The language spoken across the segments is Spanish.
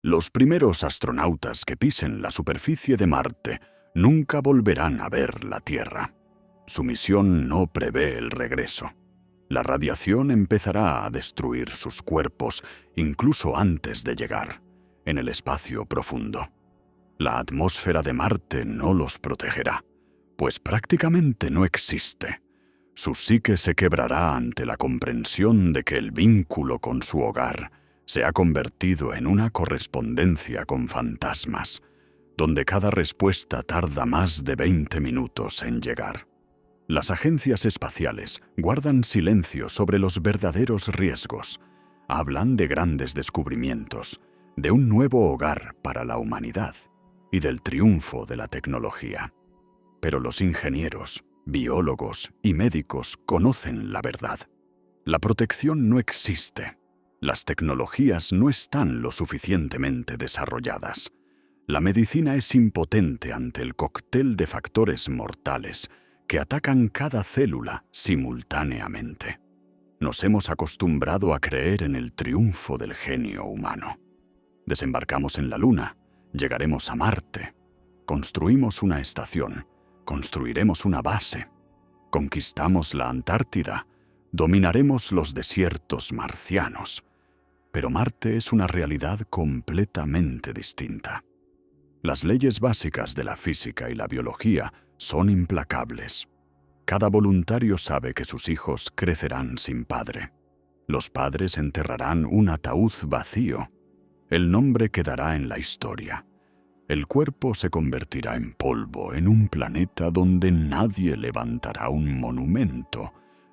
Los primeros astronautas que pisen la superficie de Marte nunca volverán a ver la Tierra. Su misión no prevé el regreso. La radiación empezará a destruir sus cuerpos incluso antes de llegar, en el espacio profundo. La atmósfera de Marte no los protegerá, pues prácticamente no existe. Su psique se quebrará ante la comprensión de que el vínculo con su hogar se ha convertido en una correspondencia con fantasmas, donde cada respuesta tarda más de 20 minutos en llegar. Las agencias espaciales guardan silencio sobre los verdaderos riesgos. Hablan de grandes descubrimientos, de un nuevo hogar para la humanidad y del triunfo de la tecnología. Pero los ingenieros, biólogos y médicos conocen la verdad. La protección no existe. Las tecnologías no están lo suficientemente desarrolladas. La medicina es impotente ante el cóctel de factores mortales que atacan cada célula simultáneamente. Nos hemos acostumbrado a creer en el triunfo del genio humano. Desembarcamos en la Luna, llegaremos a Marte, construimos una estación, construiremos una base, conquistamos la Antártida, dominaremos los desiertos marcianos. Pero Marte es una realidad completamente distinta. Las leyes básicas de la física y la biología son implacables. Cada voluntario sabe que sus hijos crecerán sin padre. Los padres enterrarán un ataúd vacío. El nombre quedará en la historia. El cuerpo se convertirá en polvo en un planeta donde nadie levantará un monumento,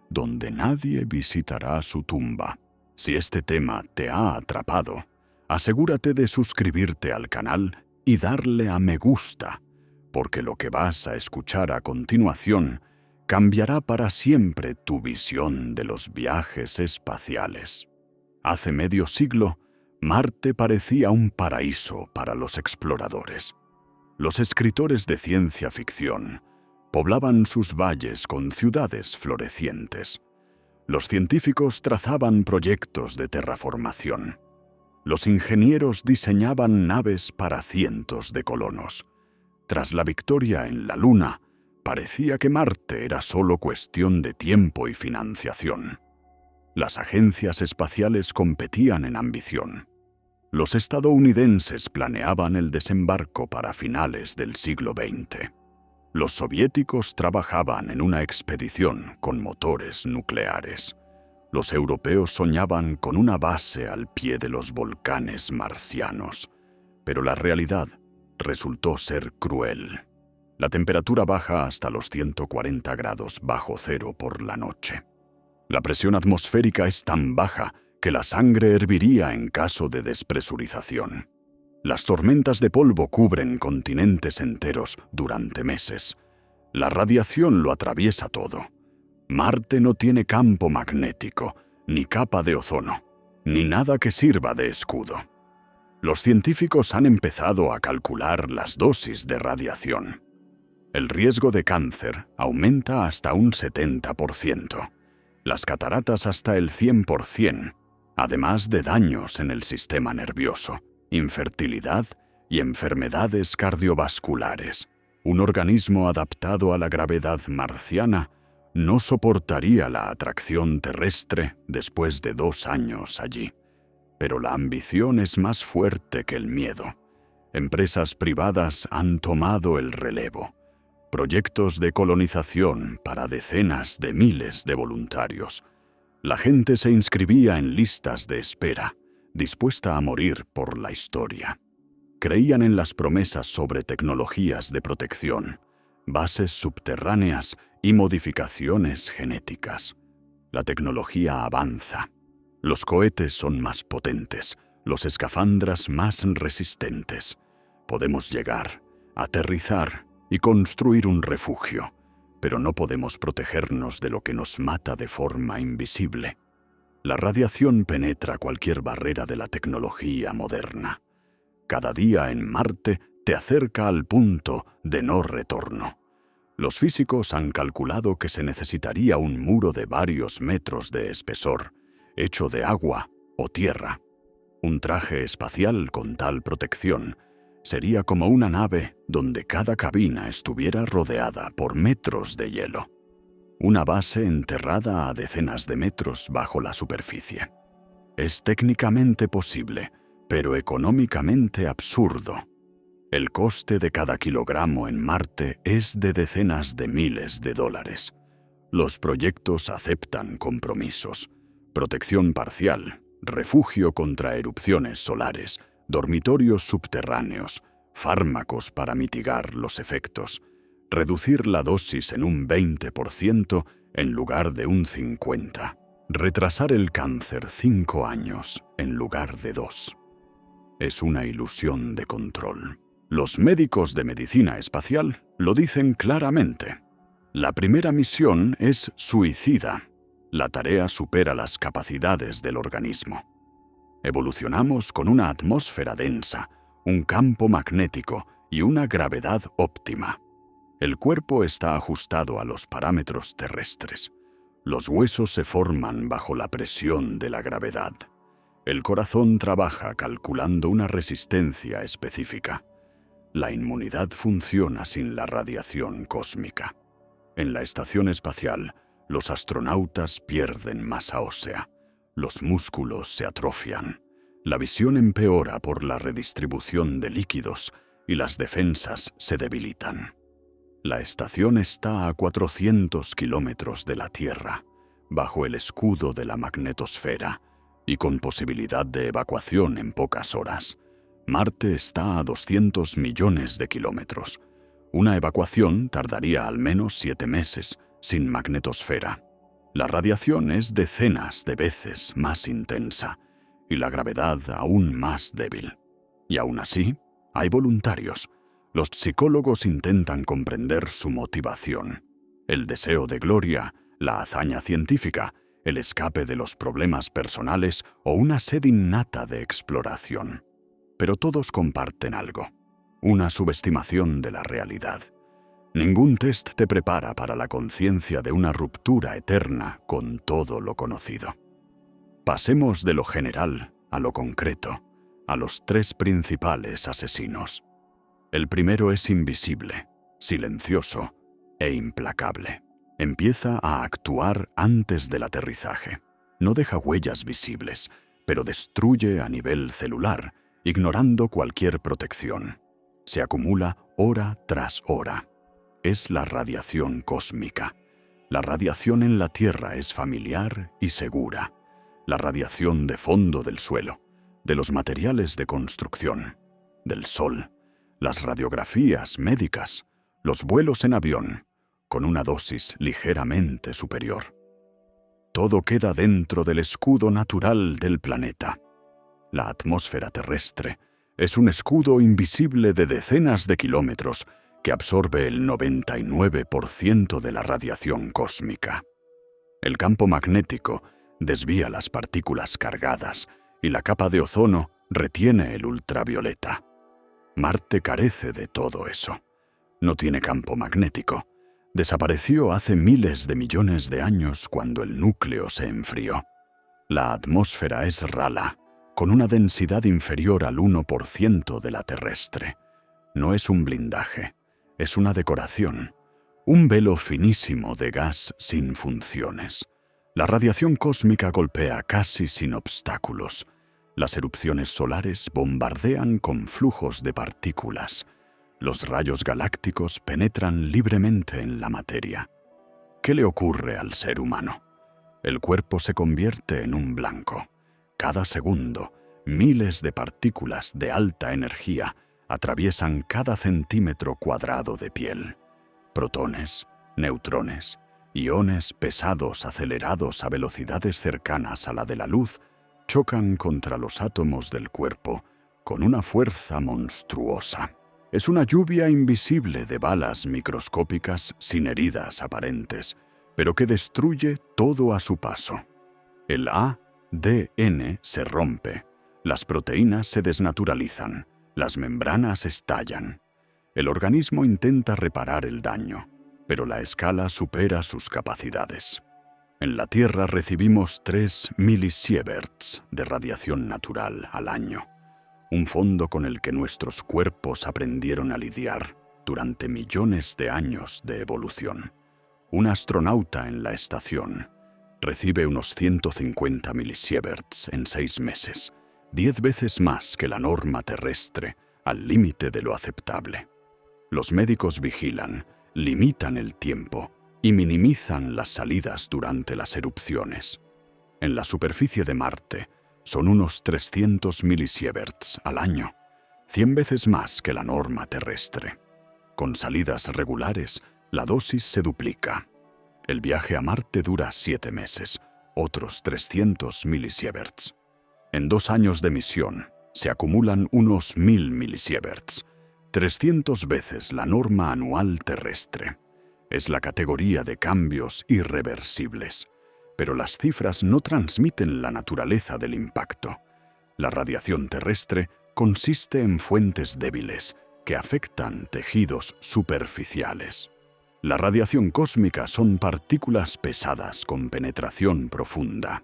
donde nadie visitará su tumba. Si este tema te ha atrapado, asegúrate de suscribirte al canal y darle a me gusta, porque lo que vas a escuchar a continuación cambiará para siempre tu visión de los viajes espaciales. Hace medio siglo, Marte parecía un paraíso para los exploradores. Los escritores de ciencia ficción poblaban sus valles con ciudades florecientes. Los científicos trazaban proyectos de terraformación. Los ingenieros diseñaban naves para cientos de colonos. Tras la victoria en la Luna, parecía que Marte era solo cuestión de tiempo y financiación. Las agencias espaciales competían en ambición. Los estadounidenses planeaban el desembarco para finales del siglo XX. Los soviéticos trabajaban en una expedición con motores nucleares. Los europeos soñaban con una base al pie de los volcanes marcianos, pero la realidad resultó ser cruel. La temperatura baja hasta los 140 grados bajo cero por la noche. La presión atmosférica es tan baja que la sangre herviría en caso de despresurización. Las tormentas de polvo cubren continentes enteros durante meses. La radiación lo atraviesa todo. Marte no tiene campo magnético, ni capa de ozono, ni nada que sirva de escudo. Los científicos han empezado a calcular las dosis de radiación. El riesgo de cáncer aumenta hasta un 70%, las cataratas hasta el 100%, además de daños en el sistema nervioso, infertilidad y enfermedades cardiovasculares. Un organismo adaptado a la gravedad marciana no soportaría la atracción terrestre después de 2 años allí. Pero la ambición es más fuerte que el miedo. Empresas privadas han tomado el relevo. Proyectos de colonización para decenas de miles de voluntarios. La gente se inscribía en listas de espera, dispuesta a morir por la historia. Creían en las promesas sobre tecnologías de protección, bases subterráneas y modificaciones genéticas. La tecnología avanza. Los cohetes son más potentes, los escafandras más resistentes. Podemos llegar, aterrizar y construir un refugio, pero no podemos protegernos de lo que nos mata de forma invisible. La radiación penetra cualquier barrera de la tecnología moderna. Cada día en Marte te acerca al punto de no retorno. Los físicos han calculado que se necesitaría un muro de varios metros de espesor, hecho de agua o tierra. Un traje espacial con tal protección sería como una nave donde cada cabina estuviera rodeada por metros de hielo. Una base enterrada a decenas de metros bajo la superficie. Es técnicamente posible, pero económicamente absurdo. El coste de cada kilogramo en Marte es de decenas de miles de dólares. Los proyectos aceptan compromisos, protección parcial, refugio contra erupciones solares, dormitorios subterráneos, fármacos para mitigar los efectos, reducir la dosis en un 20% en lugar de un 50%, retrasar el cáncer 5 años en lugar de 2. Es una ilusión de control. Los médicos de medicina espacial lo dicen claramente. La primera misión es suicida. La tarea supera las capacidades del organismo. Evolucionamos con una atmósfera densa, un campo magnético y una gravedad óptima. El cuerpo está ajustado a los parámetros terrestres. Los huesos se forman bajo la presión de la gravedad. El corazón trabaja calculando una resistencia específica. La inmunidad funciona sin la radiación cósmica. En la estación espacial, los astronautas pierden masa ósea. Los músculos se atrofian. La visión empeora por la redistribución de líquidos y las defensas se debilitan. La estación está a 400 kilómetros de la Tierra, bajo el escudo de la magnetosfera y con posibilidad de evacuación en pocas horas. Marte está a 200 millones de kilómetros. Una evacuación tardaría al menos 7 meses sin magnetosfera. La radiación es decenas de veces más intensa y la gravedad aún más débil. Y aún así, hay voluntarios. Los psicólogos intentan comprender su motivación. El deseo de gloria, la hazaña científica, el escape de los problemas personales o una sed innata de exploración. Pero todos comparten algo, una subestimación de la realidad. Ningún test te prepara para la conciencia de una ruptura eterna con todo lo conocido. Pasemos de lo general a lo concreto, a los 3 principales asesinos. El primero es invisible, silencioso e implacable. Empieza a actuar antes del aterrizaje. No deja huellas visibles, pero destruye a nivel celular, ignorando cualquier protección. Se acumula hora tras hora. Es la radiación cósmica. La radiación en la Tierra es familiar y segura. La radiación de fondo del suelo, de los materiales de construcción, del Sol, las radiografías médicas, los vuelos en avión, con una dosis ligeramente superior. Todo queda dentro del escudo natural del planeta. La atmósfera terrestre es un escudo invisible de decenas de kilómetros que absorbe el 99% de la radiación cósmica. El campo magnético desvía las partículas cargadas y la capa de ozono retiene el ultravioleta. Marte carece de todo eso. No tiene campo magnético. Desapareció hace miles de millones de años cuando el núcleo se enfrió. La atmósfera es rala, con una densidad inferior al 1% de la terrestre. No es un blindaje, es una decoración, un velo finísimo de gas sin funciones. La radiación cósmica golpea casi sin obstáculos. Las erupciones solares bombardean con flujos de partículas. Los rayos galácticos penetran libremente en la materia. ¿Qué le ocurre al ser humano? El cuerpo se convierte en un blanco. Cada segundo, miles de partículas de alta energía atraviesan cada centímetro cuadrado de piel. Protones, neutrones, iones pesados acelerados a velocidades cercanas a la de la luz chocan contra los átomos del cuerpo con una fuerza monstruosa. Es una lluvia invisible de balas microscópicas sin heridas aparentes, pero que destruye todo a su paso. El ADN se rompe, las proteínas se desnaturalizan, las membranas estallan. El organismo intenta reparar el daño, pero la escala supera sus capacidades. En la Tierra recibimos 3 milisieverts de radiación natural al año, un fondo con el que nuestros cuerpos aprendieron a lidiar durante millones de años de evolución. Un astronauta en la estación recibe unos 150 milisieverts en 6 meses, 10 veces más que la norma terrestre, al límite de lo aceptable. Los médicos vigilan, limitan el tiempo y minimizan las salidas durante las erupciones. En la superficie de Marte son unos 300 milisieverts al año, 100 veces más que la norma terrestre. Con salidas regulares, la dosis se duplica. El viaje a Marte dura 7 meses, otros 300 milisieverts. En 2 años de misión, se acumulan unos 1000 milisieverts, 300 veces la norma anual terrestre. Es la categoría de cambios irreversibles, pero las cifras no transmiten la naturaleza del impacto. La radiación terrestre consiste en fuentes débiles que afectan tejidos superficiales. La radiación cósmica son partículas pesadas con penetración profunda.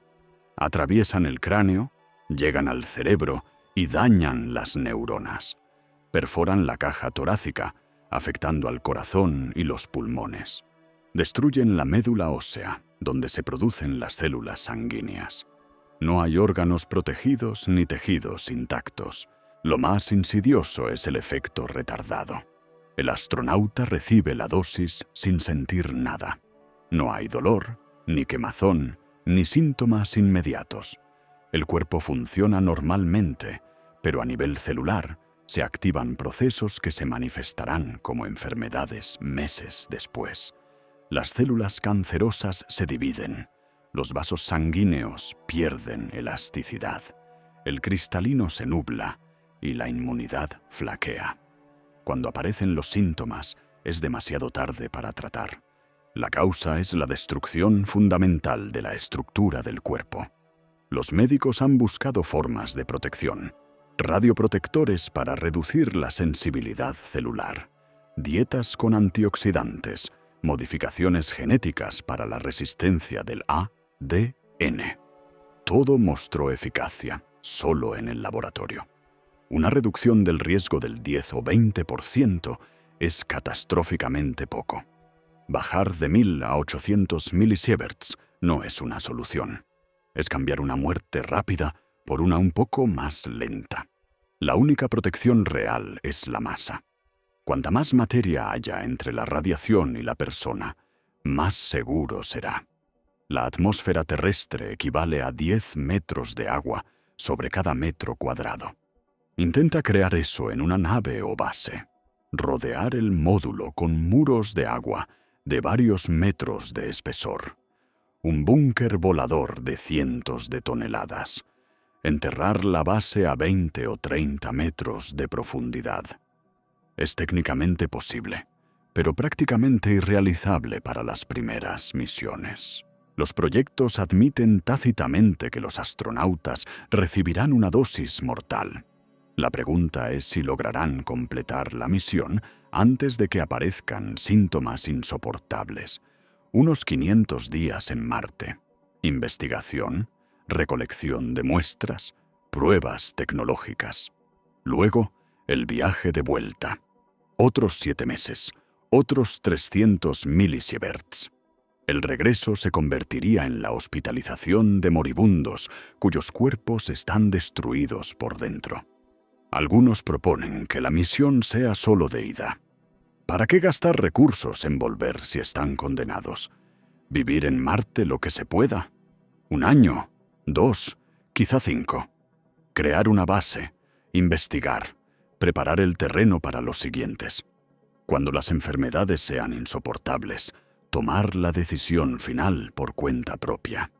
Atraviesan el cráneo, llegan al cerebro y dañan las neuronas. Perforan la caja torácica, afectando al corazón y los pulmones. Destruyen la médula ósea, donde se producen las células sanguíneas. No hay órganos protegidos ni tejidos intactos. Lo más insidioso es el efecto retardado. El astronauta recibe la dosis sin sentir nada. No hay dolor, ni quemazón, ni síntomas inmediatos. El cuerpo funciona normalmente, pero a nivel celular se activan procesos que se manifestarán como enfermedades meses después. Las células cancerosas se dividen, los vasos sanguíneos pierden elasticidad, el cristalino se nubla y la inmunidad flaquea. Cuando aparecen los síntomas, es demasiado tarde para tratar. La causa es la destrucción fundamental de la estructura del cuerpo. Los médicos han buscado formas de protección, radioprotectores para reducir la sensibilidad celular, dietas con antioxidantes, modificaciones genéticas para la resistencia del ADN. Todo mostró eficacia, solo en el laboratorio. Una reducción del riesgo del 10 o 20% es catastróficamente poco. Bajar de 1000 a 800 milisieverts no es una solución. Es cambiar una muerte rápida por una un poco más lenta. La única protección real es la masa. Cuanta más materia haya entre la radiación y la persona, más seguro será. La atmósfera terrestre equivale a 10 metros de agua sobre cada metro cuadrado. Intenta crear eso en una nave o base. Rodear el módulo con muros de agua de varios metros de espesor. Un búnker volador de cientos de toneladas. Enterrar la base a 20 o 30 metros de profundidad. Es técnicamente posible, pero prácticamente irrealizable para las primeras misiones. Los proyectos admiten tácitamente que los astronautas recibirán una dosis mortal. La pregunta es si lograrán completar la misión antes de que aparezcan síntomas insoportables. Unos 500 días en Marte. Investigación, recolección de muestras, pruebas tecnológicas. Luego, el viaje de vuelta. Otros 7 meses, otros 300 milisieverts. El regreso se convertiría en la hospitalización de moribundos cuyos cuerpos están destruidos por dentro. Algunos proponen que la misión sea solo de ida. ¿Para qué gastar recursos en volver si están condenados? ¿Vivir en Marte lo que se pueda? 1 año, 2, quizá 5. Crear una base, investigar, preparar el terreno para los siguientes. Cuando las enfermedades sean insoportables, tomar la decisión final por cuenta propia.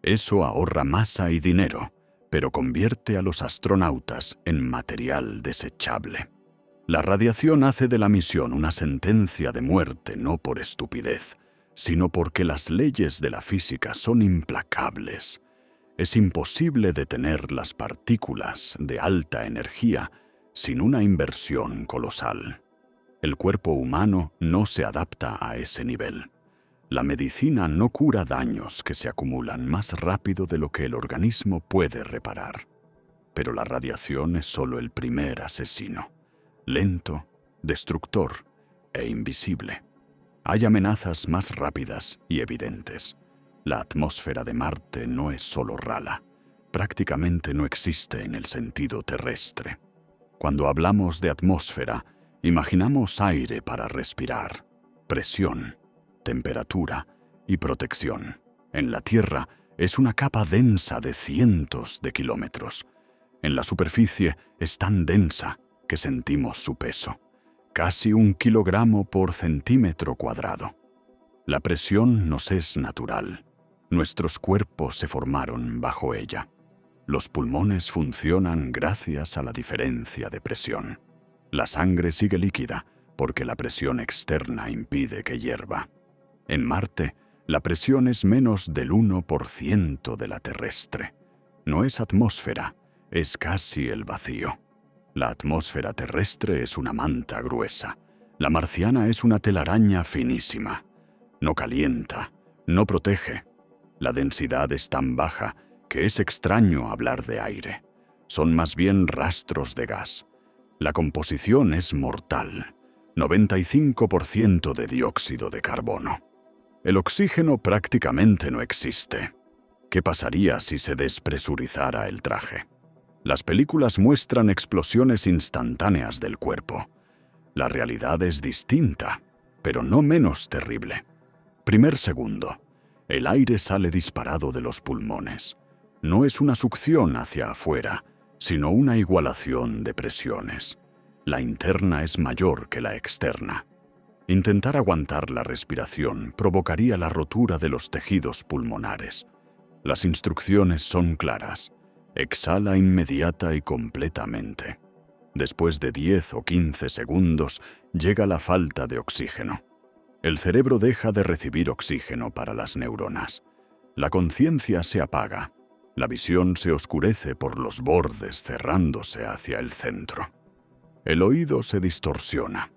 Eso ahorra masa y dinero, pero convierte a los astronautas en material desechable. La radiación hace de la misión una sentencia de muerte no por estupidez, sino porque las leyes de la física son implacables. Es imposible detener las partículas de alta energía sin una inversión colosal. El cuerpo humano no se adapta a ese nivel. La medicina no cura daños que se acumulan más rápido de lo que el organismo puede reparar. Pero la radiación es solo el primer asesino, lento, destructor e invisible. Hay amenazas más rápidas y evidentes. La atmósfera de Marte no es solo rala, prácticamente no existe en el sentido terrestre. Cuando hablamos de atmósfera, imaginamos aire para respirar, presión, temperatura y protección. En la Tierra es una capa densa de cientos de kilómetros. En la superficie es tan densa que sentimos su peso, casi 1 kilogramo por centímetro cuadrado. La presión nos es natural. Nuestros cuerpos se formaron bajo ella. Los pulmones funcionan gracias a la diferencia de presión. La sangre sigue líquida porque la presión externa impide que hierva. En Marte, la presión es menos del 1% de la terrestre. No es atmósfera, es casi el vacío. La atmósfera terrestre es una manta gruesa. La marciana es una telaraña finísima. No calienta, no protege. La densidad es tan baja que es extraño hablar de aire. Son más bien rastros de gas. La composición es mortal. 95% de dióxido de carbono. El oxígeno prácticamente no existe. ¿Qué pasaría si se despresurizara el traje? Las películas muestran explosiones instantáneas del cuerpo. La realidad es distinta, pero no menos terrible. Primer segundo. El aire sale disparado de los pulmones. No es una succión hacia afuera, sino una igualación de presiones. La interna es mayor que la externa. Intentar aguantar la respiración provocaría la rotura de los tejidos pulmonares. Las instrucciones son claras. Exhala inmediata y completamente. Después de 10 o 15 segundos llega la falta de oxígeno. El cerebro deja de recibir oxígeno para las neuronas. La conciencia se apaga. La visión se oscurece por los bordes cerrándose hacia el centro. El oído se distorsiona.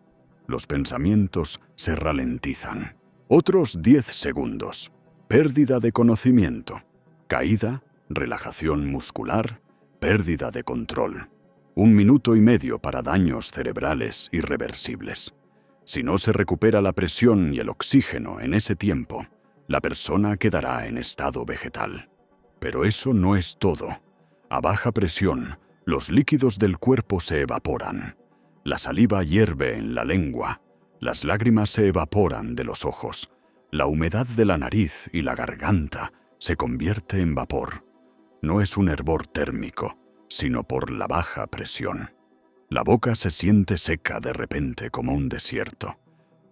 Los pensamientos se ralentizan. Otros 10 segundos. Pérdida de conocimiento. Caída, relajación muscular, pérdida de control. 1 minuto y medio para daños cerebrales irreversibles. Si no se recupera la presión y el oxígeno en ese tiempo, la persona quedará en estado vegetal. Pero eso no es todo. A baja presión, los líquidos del cuerpo se evaporan. La saliva hierve en la lengua. Las lágrimas se evaporan de los ojos. La humedad de la nariz y la garganta se convierte en vapor. No es un hervor térmico, sino por la baja presión. La boca se siente seca de repente como un desierto.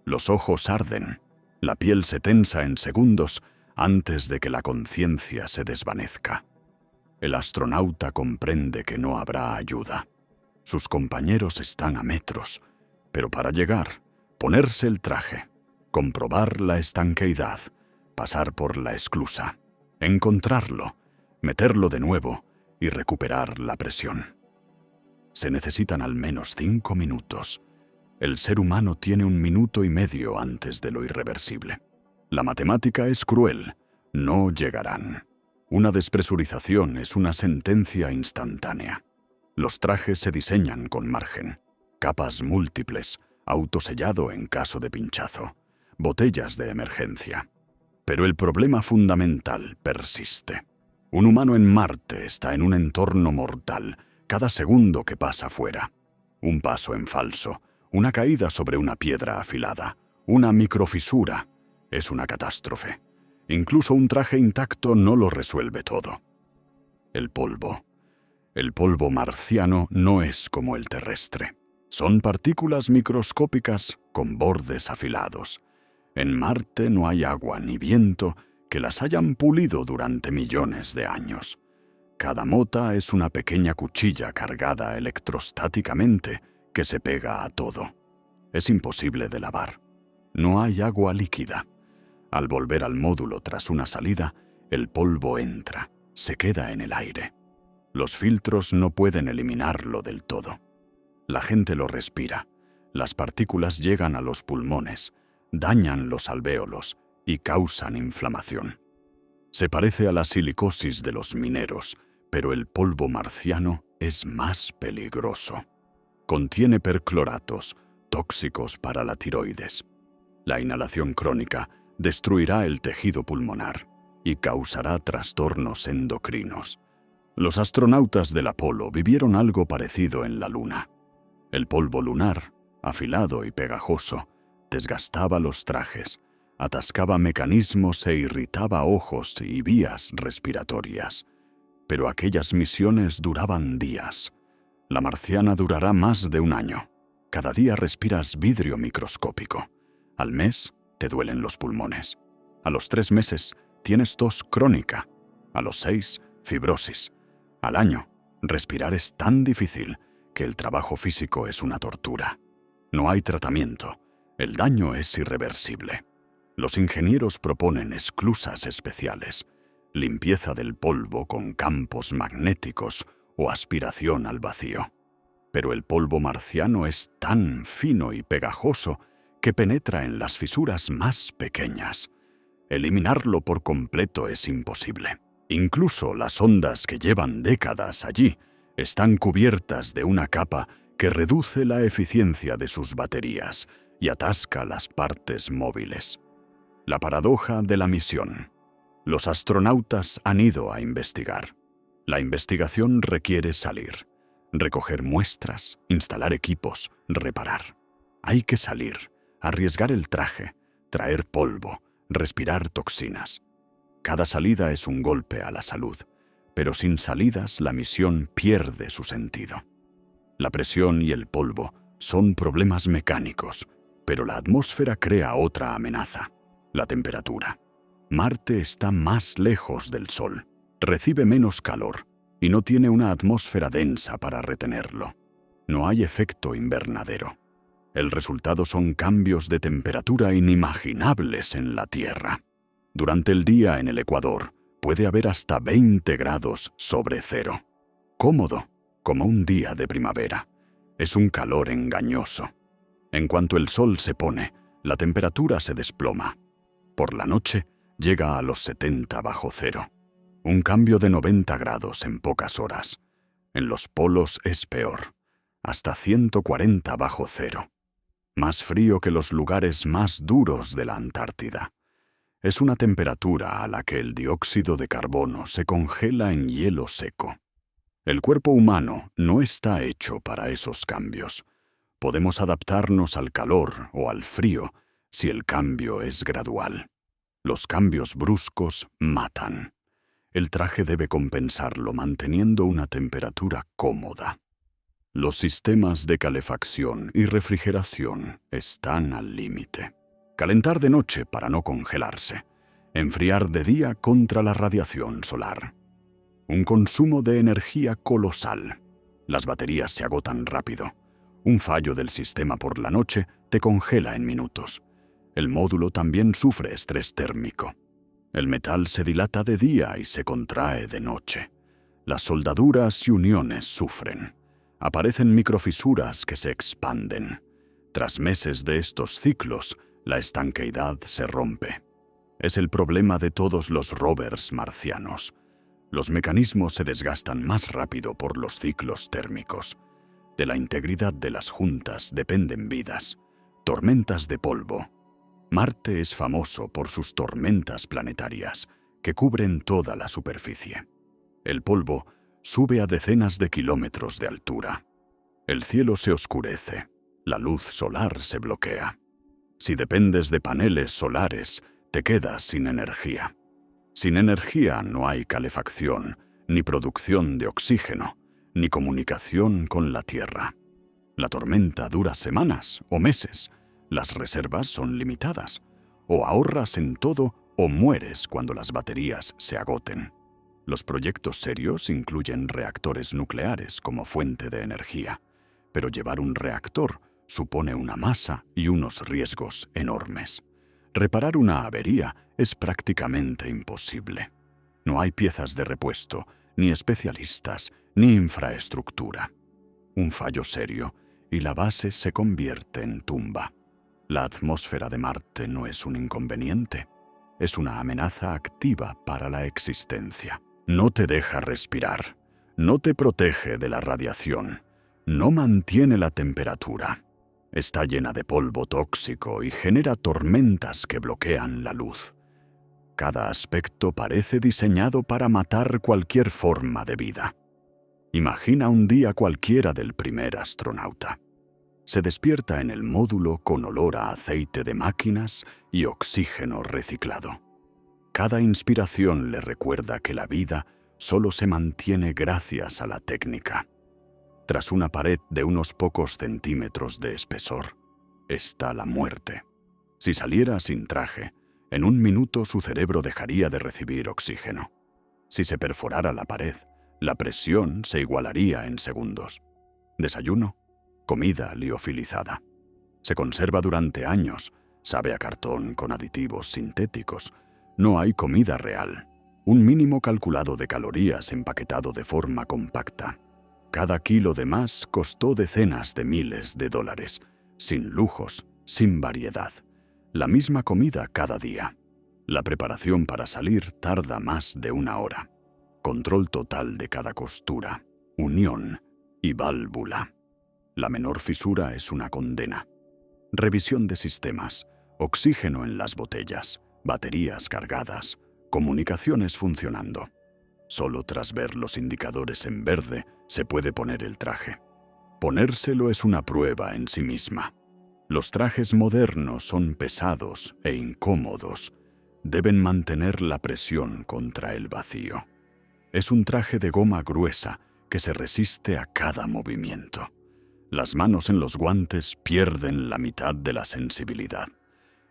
Los ojos arden. La piel se tensa en segundos antes de que la conciencia se desvanezca. El astronauta comprende que no habrá ayuda. Sus compañeros están a metros, pero para llegar, ponerse el traje, comprobar la estanqueidad, pasar por la esclusa, encontrarlo, meterlo de nuevo y recuperar la presión. Se necesitan al menos 5 minutos. El ser humano tiene 1 minuto y medio antes de lo irreversible. La matemática es cruel. No llegarán. Una despresurización es una sentencia instantánea. Los trajes se diseñan con margen. Capas múltiples, autosellado en caso de pinchazo, botellas de emergencia. Pero el problema fundamental persiste. Un humano en Marte está en un entorno mortal cada segundo que pasa fuera. Un paso en falso, una caída sobre una piedra afilada, una microfisura, es una catástrofe. Incluso un traje intacto no lo resuelve todo. El polvo. El polvo marciano no es como el terrestre. Son partículas microscópicas con bordes afilados. En Marte no hay agua ni viento que las hayan pulido durante millones de años. Cada mota es una pequeña cuchilla cargada electrostáticamente que se pega a todo. Es imposible de lavar. No hay agua líquida. Al volver al módulo tras una salida, el polvo entra, se queda en el aire. Los filtros no pueden eliminarlo del todo. La gente lo respira. Las partículas llegan a los pulmones, dañan los alvéolos y causan inflamación. Se parece a la silicosis de los mineros, pero el polvo marciano es más peligroso. Contiene percloratos, tóxicos para la tiroides. La inhalación crónica destruirá el tejido pulmonar y causará trastornos endocrinos. Los astronautas del Apolo vivieron algo parecido en la Luna. El polvo lunar, afilado y pegajoso, desgastaba los trajes, atascaba mecanismos e irritaba ojos y vías respiratorias. Pero aquellas misiones duraban días. La marciana durará más de un año. Cada día respiras vidrio microscópico. Al mes te duelen los pulmones. A los 3 meses tienes tos crónica. A los 6, fibrosis. Al año, respirar es tan difícil que el trabajo físico es una tortura. No hay tratamiento. El daño es irreversible. Los ingenieros proponen esclusas especiales, limpieza del polvo con campos magnéticos o aspiración al vacío. Pero el polvo marciano es tan fino y pegajoso que penetra en las fisuras más pequeñas. Eliminarlo por completo es imposible. Incluso las ondas que llevan décadas allí están cubiertas de una capa que reduce la eficiencia de sus baterías y atasca las partes móviles. La paradoja de la misión. Los astronautas han ido a investigar. La investigación requiere salir, recoger muestras, instalar equipos, reparar. Hay que salir, arriesgar el traje, traer polvo, respirar toxinas. Cada salida es un golpe a la salud, pero sin salidas la misión pierde su sentido. La presión y el polvo son problemas mecánicos, pero la atmósfera crea otra amenaza: la temperatura. Marte está más lejos del Sol, recibe menos calor y no tiene una atmósfera densa para retenerlo. No hay efecto invernadero. El resultado son cambios de temperatura inimaginables en la Tierra. Durante el día en el Ecuador puede haber hasta 20 grados sobre cero. Cómodo, como un día de primavera. Es un calor engañoso. En cuanto el sol se pone, la temperatura se desploma. Por la noche llega a los 70 bajo cero. Un cambio de 90 grados en pocas horas. En los polos es peor, hasta 140 bajo cero. Más frío que los lugares más duros de la Antártida. Es una temperatura a la que el dióxido de carbono se congela en hielo seco. El cuerpo humano no está hecho para esos cambios. Podemos adaptarnos al calor o al frío si el cambio es gradual. Los cambios bruscos matan. El traje debe compensarlo manteniendo una temperatura cómoda. Los sistemas de calefacción y refrigeración están al límite. Calentar de noche para no congelarse. Enfriar de día contra la radiación solar. Un consumo de energía colosal. Las baterías se agotan rápido. Un fallo del sistema por la noche te congela en minutos. El módulo también sufre estrés térmico. El metal se dilata de día y se contrae de noche. Las soldaduras y uniones sufren. Aparecen microfisuras que se expanden. Tras meses de estos ciclos, la estanqueidad se rompe. Es el problema de todos los rovers marcianos. Los mecanismos se desgastan más rápido por los ciclos térmicos. De la integridad de las juntas dependen vidas. Tormentas de polvo. Marte es famoso por sus tormentas planetarias, que cubren toda la superficie. El polvo sube a decenas de kilómetros de altura. El cielo se oscurece. La luz solar se bloquea. Si dependes de paneles solares, te quedas sin energía. Sin energía no hay calefacción, ni producción de oxígeno, ni comunicación con la Tierra. La tormenta dura semanas o meses. Las reservas son limitadas. O ahorras en todo o mueres cuando las baterías se agoten. Los proyectos serios incluyen reactores nucleares como fuente de energía, pero llevar un reactor supone una masa y unos riesgos enormes. Reparar una avería es prácticamente imposible. No hay piezas de repuesto, ni especialistas, ni infraestructura. Un fallo serio y la base se convierte en tumba. La atmósfera de Marte no es un inconveniente. es una amenaza activa para la existencia. No te deja respirar, no te protege de la radiación, no mantiene la temperatura. Está llena de polvo tóxico y genera tormentas que bloquean la luz. Cada aspecto parece diseñado para matar cualquier forma de vida. Imagina un día cualquiera del primer astronauta. Se despierta en el módulo con olor a aceite de máquinas y oxígeno reciclado. Cada inspiración le recuerda que la vida solo se mantiene gracias a la técnica. Tras una pared de unos pocos centímetros de espesor, está la muerte. Si saliera sin traje, en un minuto su cerebro dejaría de recibir oxígeno. Si se perforara la pared, la presión se igualaría en segundos. Desayuno, comida liofilizada. Se conserva durante años, sabe a cartón con aditivos sintéticos. No hay comida real. Un mínimo calculado de calorías empaquetado de forma compacta. Cada kilo de más costó decenas de miles de dólares, sin lujos, sin variedad. La misma comida cada día. La preparación para salir tarda más de 1 hora. Control total de cada costura, unión y válvula. La menor fisura es una condena. Revisión de sistemas, oxígeno en las botellas, baterías cargadas, comunicaciones funcionando. Solo tras ver los indicadores en verde se puede poner el traje. Ponérselo es una prueba en sí misma. Los trajes modernos son pesados e incómodos. Deben mantener la presión contra el vacío. Es un traje de goma gruesa que se resiste a cada movimiento. Las manos en los guantes pierden la mitad de la sensibilidad.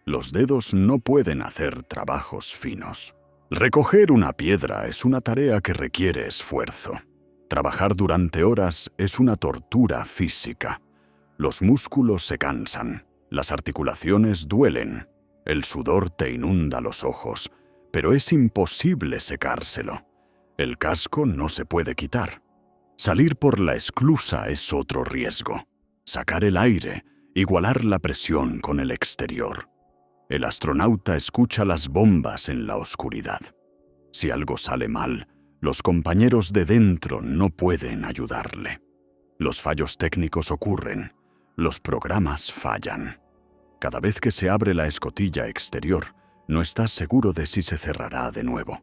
Los dedos no pueden hacer trabajos finos. Recoger una piedra es una tarea que requiere esfuerzo. Trabajar durante horas es una tortura física. Los músculos se cansan, las articulaciones duelen, el sudor te inunda los ojos, pero es imposible secárselo. El casco no se puede quitar. Salir por la esclusa es otro riesgo. Sacar el aire, igualar la presión con el exterior. El astronauta escucha las bombas en la oscuridad. Si algo sale mal, los compañeros de dentro no pueden ayudarle. Los fallos técnicos ocurren. Los programas fallan. Cada vez que se abre la escotilla exterior, no estás seguro de si se cerrará de nuevo.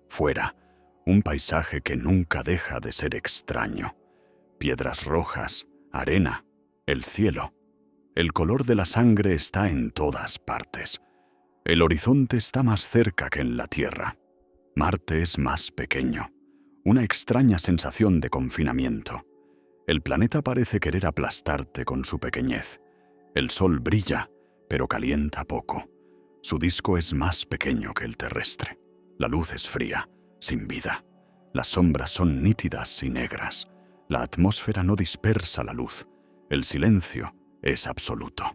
Fuera, un paisaje que nunca deja de ser extraño. Piedras rojas, arena, el cielo. El color de la sangre está en todas partes. El horizonte está más cerca que en la Tierra. Marte es más pequeño. Una extraña sensación de confinamiento. El planeta parece querer aplastarte con su pequeñez. El Sol brilla, pero calienta poco. Su disco es más pequeño que el terrestre. La luz es fría, sin vida. Las sombras son nítidas y negras. La atmósfera no dispersa la luz. El silencio es absoluto.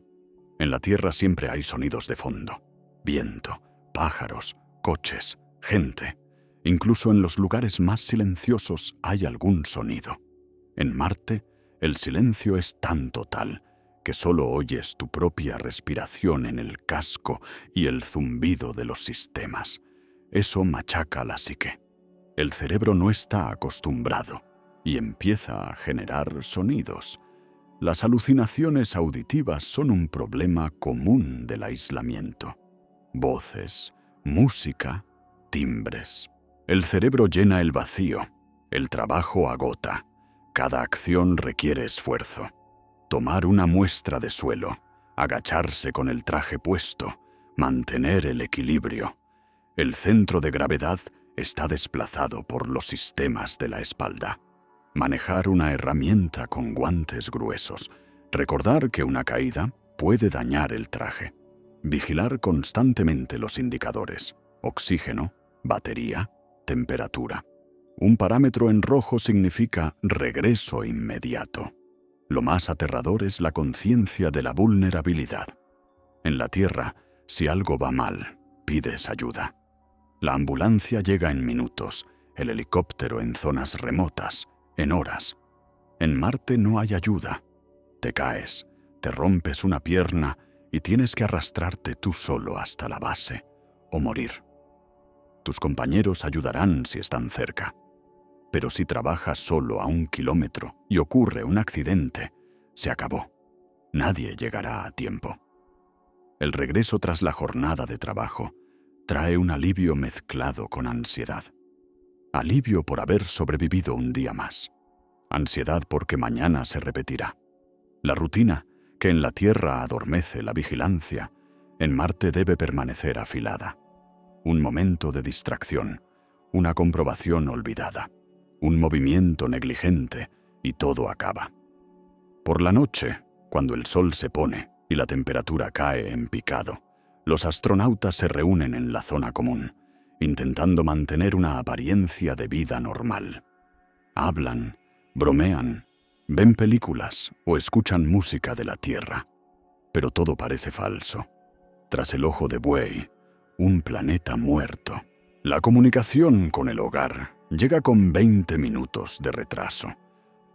En la Tierra siempre hay sonidos de fondo. Viento, pájaros, coches, gente. Incluso en los lugares más silenciosos hay algún sonido. En Marte, el silencio es tan total que solo oyes tu propia respiración en el casco y el zumbido de los sistemas. Eso machaca la psique. El cerebro no está acostumbrado y empieza a generar sonidos. Las alucinaciones auditivas son un problema común del aislamiento. Voces, música, timbres. El cerebro llena el vacío. El trabajo agota. Cada acción requiere esfuerzo. Tomar una muestra de suelo, agacharse con el traje puesto, mantener el equilibrio. El centro de gravedad está desplazado por los sistemas de la espalda. Manejar una herramienta con guantes gruesos. Recordar que una caída puede dañar el traje. Vigilar constantemente los indicadores. Oxígeno, batería, temperatura. Un parámetro en rojo significa regreso inmediato. Lo más aterrador es la conciencia de la vulnerabilidad. En la Tierra, si algo va mal, pides ayuda. La ambulancia llega en minutos, el helicóptero en zonas remotas, en horas. En Marte no hay ayuda. Te caes, te rompes una pierna y tienes que arrastrarte tú solo hasta la base. o morir. Tus compañeros ayudarán si están cerca. Pero si trabajas solo a 1 kilómetro y ocurre un accidente, se acabó. Nadie llegará a tiempo. El regreso tras la jornada de trabajo trae un alivio mezclado con ansiedad. Alivio por haber sobrevivido un día más. Ansiedad porque mañana se repetirá. La rutina, que en la Tierra adormece la vigilancia, en Marte debe permanecer afilada. Un momento de distracción, una comprobación olvidada, un movimiento negligente y todo acaba. Por la noche, cuando el sol se pone y la temperatura cae en picado, los astronautas se reúnen en la zona común, intentando mantener una apariencia de vida normal. Hablan, bromean, ven películas o escuchan música de la Tierra. Pero todo parece falso. Tras el ojo de buey, un planeta muerto. La comunicación con el hogar llega con 20 minutos de retraso.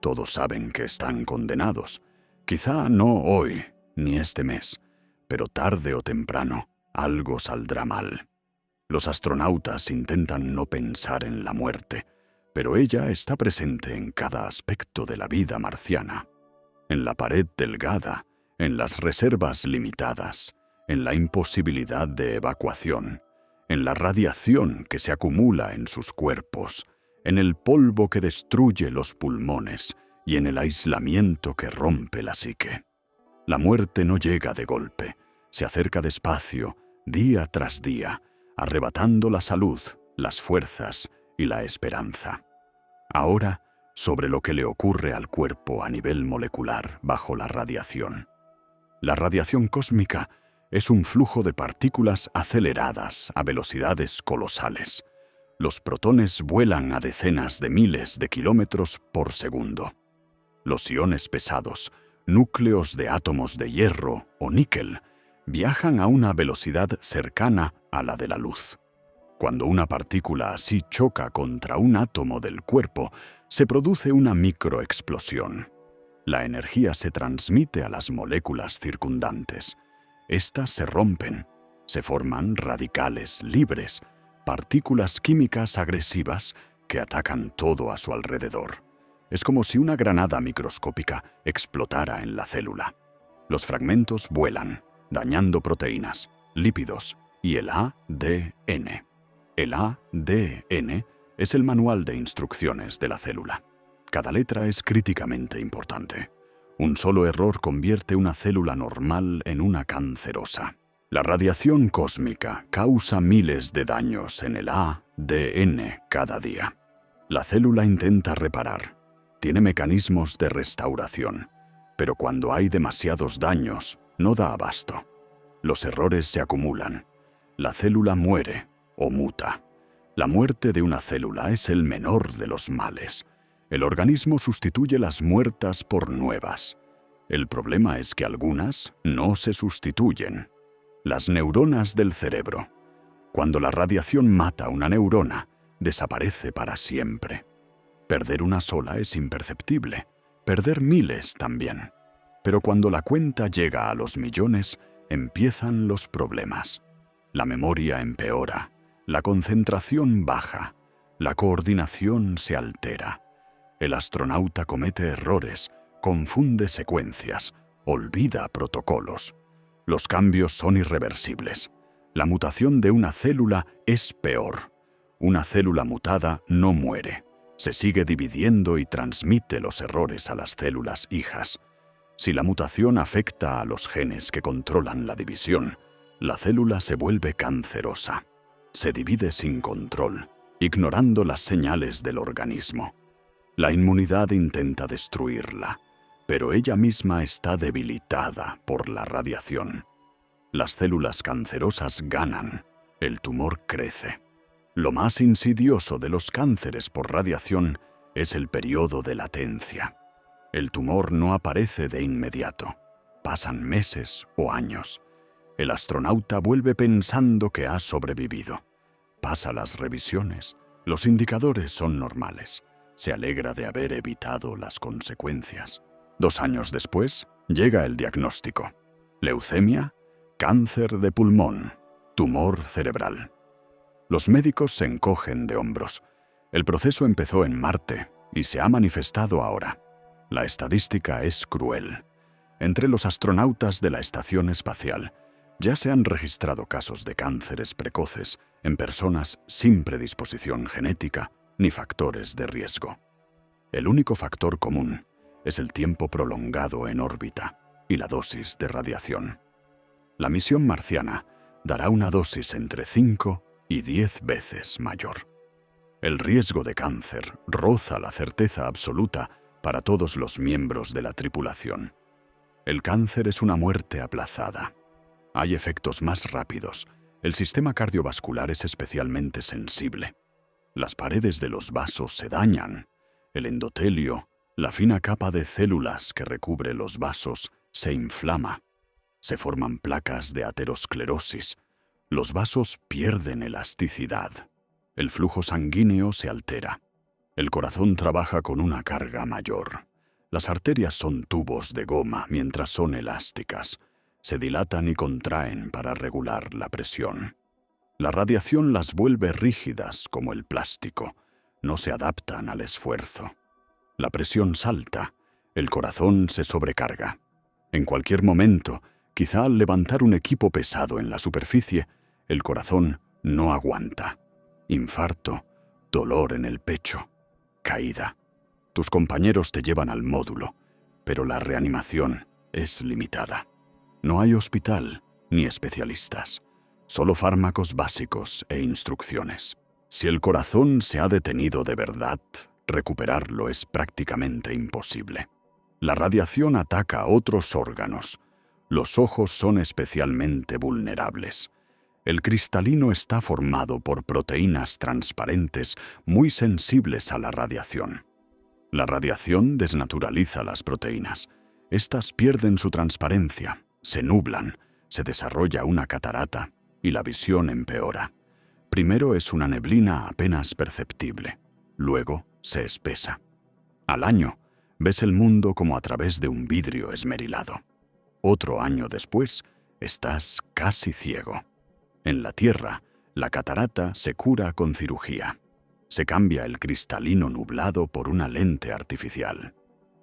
Todos saben que están condenados. Quizá no hoy, ni este mes, pero tarde o temprano algo saldrá mal. Los astronautas intentan no pensar en la muerte, pero ella está presente en cada aspecto de la vida marciana. En la pared delgada, en las reservas limitadas, en la imposibilidad de evacuación, en la radiación que se acumula en sus cuerpos, en el polvo que destruye los pulmones y en el aislamiento que rompe la psique. La muerte no llega de golpe, se acerca despacio, día tras día, arrebatando la salud, las fuerzas y la esperanza. Ahora, sobre lo que le ocurre al cuerpo a nivel molecular bajo la radiación. La radiación cósmica es un flujo de partículas aceleradas a velocidades colosales. Los protones vuelan a decenas de miles de kilómetros por segundo. Los iones pesados, núcleos de átomos de hierro o níquel, viajan a una velocidad cercana a la de la luz. Cuando una partícula así choca contra un átomo del cuerpo, se produce una microexplosión. La energía se transmite a las moléculas circundantes. Estas se rompen, se forman radicales libres, partículas químicas agresivas que atacan todo a su alrededor. Es como si una granada microscópica explotara en la célula. Los fragmentos vuelan, dañando proteínas, lípidos y el ADN. El ADN es el manual de instrucciones de la célula. Cada letra es críticamente importante. Un solo error convierte una célula normal en una cancerosa. La radiación cósmica causa miles de daños en el ADN cada día. La célula intenta reparar. Tiene mecanismos de restauración. Pero cuando hay demasiados daños, no da abasto. Los errores se acumulan. La célula muere o muta. La muerte de una célula es el menor de los males. El organismo sustituye las muertas por nuevas. El problema es que algunas no se sustituyen. Las neuronas del cerebro. Cuando la radiación mata una neurona, desaparece para siempre. Perder una sola es imperceptible, perder miles también. Pero cuando la cuenta llega a los millones, empiezan los problemas. La memoria empeora, la concentración baja, la coordinación se altera. El astronauta comete errores, confunde secuencias, olvida protocolos. Los cambios son irreversibles. La mutación de una célula es peor. Una célula mutada no muere. Se sigue dividiendo y transmite los errores a las células hijas. Si la mutación afecta a los genes que controlan la división, la célula se vuelve cancerosa. Se divide sin control, ignorando las señales del organismo. La inmunidad intenta destruirla, pero ella misma está debilitada por la radiación. Las células cancerosas ganan, el tumor crece. Lo más insidioso de los cánceres por radiación es el periodo de latencia. El tumor no aparece de inmediato. Pasan meses o años. El astronauta vuelve pensando que ha sobrevivido. Pasa las revisiones. Los indicadores son normales. Se alegra de haber evitado las consecuencias. 2 años después, llega el diagnóstico. Leucemia, cáncer de pulmón, tumor cerebral. Los médicos se encogen de hombros. El proceso empezó en Marte y se ha manifestado ahora. La estadística es cruel. Entre los astronautas de la estación espacial ya se han registrado casos de cánceres precoces en personas sin predisposición genética ni factores de riesgo. El único factor común es el tiempo prolongado en órbita y la dosis de radiación. La misión marciana dará una dosis entre 5 y 10 veces mayor. El riesgo de cáncer roza la certeza absoluta para todos los miembros de la tripulación. El cáncer es una muerte aplazada. Hay efectos más rápidos. El sistema cardiovascular es especialmente sensible. Las paredes de los vasos se dañan. El endotelio, la fina capa de células que recubre los vasos, se inflama. Se forman placas de aterosclerosis. Los vasos pierden elasticidad. El flujo sanguíneo se altera. El corazón trabaja con una carga mayor. Las arterias son tubos de goma mientras son elásticas. Se dilatan y contraen para regular la presión. La radiación las vuelve rígidas como el plástico. No se adaptan al esfuerzo. La presión salta. El corazón se sobrecarga. En cualquier momento, quizá al levantar un equipo pesado en la superficie, el corazón no aguanta. Infarto, dolor en el pecho, caída. Tus compañeros te llevan al módulo, pero la reanimación es limitada. No hay hospital ni especialistas, solo fármacos básicos e instrucciones. Si el corazón se ha detenido de verdad, recuperarlo es prácticamente imposible. La radiación ataca a otros órganos. Los ojos son especialmente vulnerables. El cristalino está formado por proteínas transparentes muy sensibles a la radiación. La radiación desnaturaliza las proteínas. Estas pierden su transparencia, se nublan, se desarrolla una catarata y la visión empeora. Primero es una neblina apenas perceptible, luego se espesa. Al año, ves el mundo como a través de un vidrio esmerilado. Otro año después, estás casi ciego. En la Tierra, la catarata se cura con cirugía. Se cambia el cristalino nublado por una lente artificial.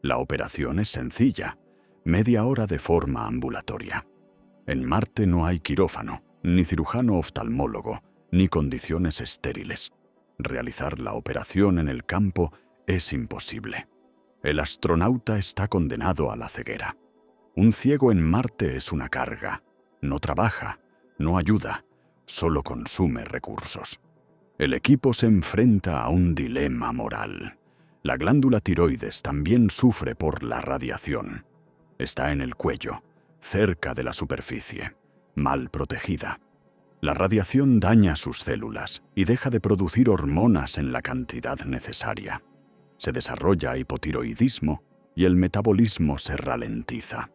La operación es sencilla, media hora de forma ambulatoria. En Marte no hay quirófano, ni cirujano oftalmólogo, ni condiciones estériles. Realizar la operación en el campo es imposible. El astronauta está condenado a la ceguera. Un ciego en Marte es una carga. No trabaja, no ayuda, solo consume recursos. El equipo se enfrenta a un dilema moral. La glándula tiroides también sufre por la radiación. Está en el cuello, cerca de la superficie, mal protegida. La radiación daña sus células y deja de producir hormonas en la cantidad necesaria. Se desarrolla hipotiroidismo y el metabolismo se ralentiza.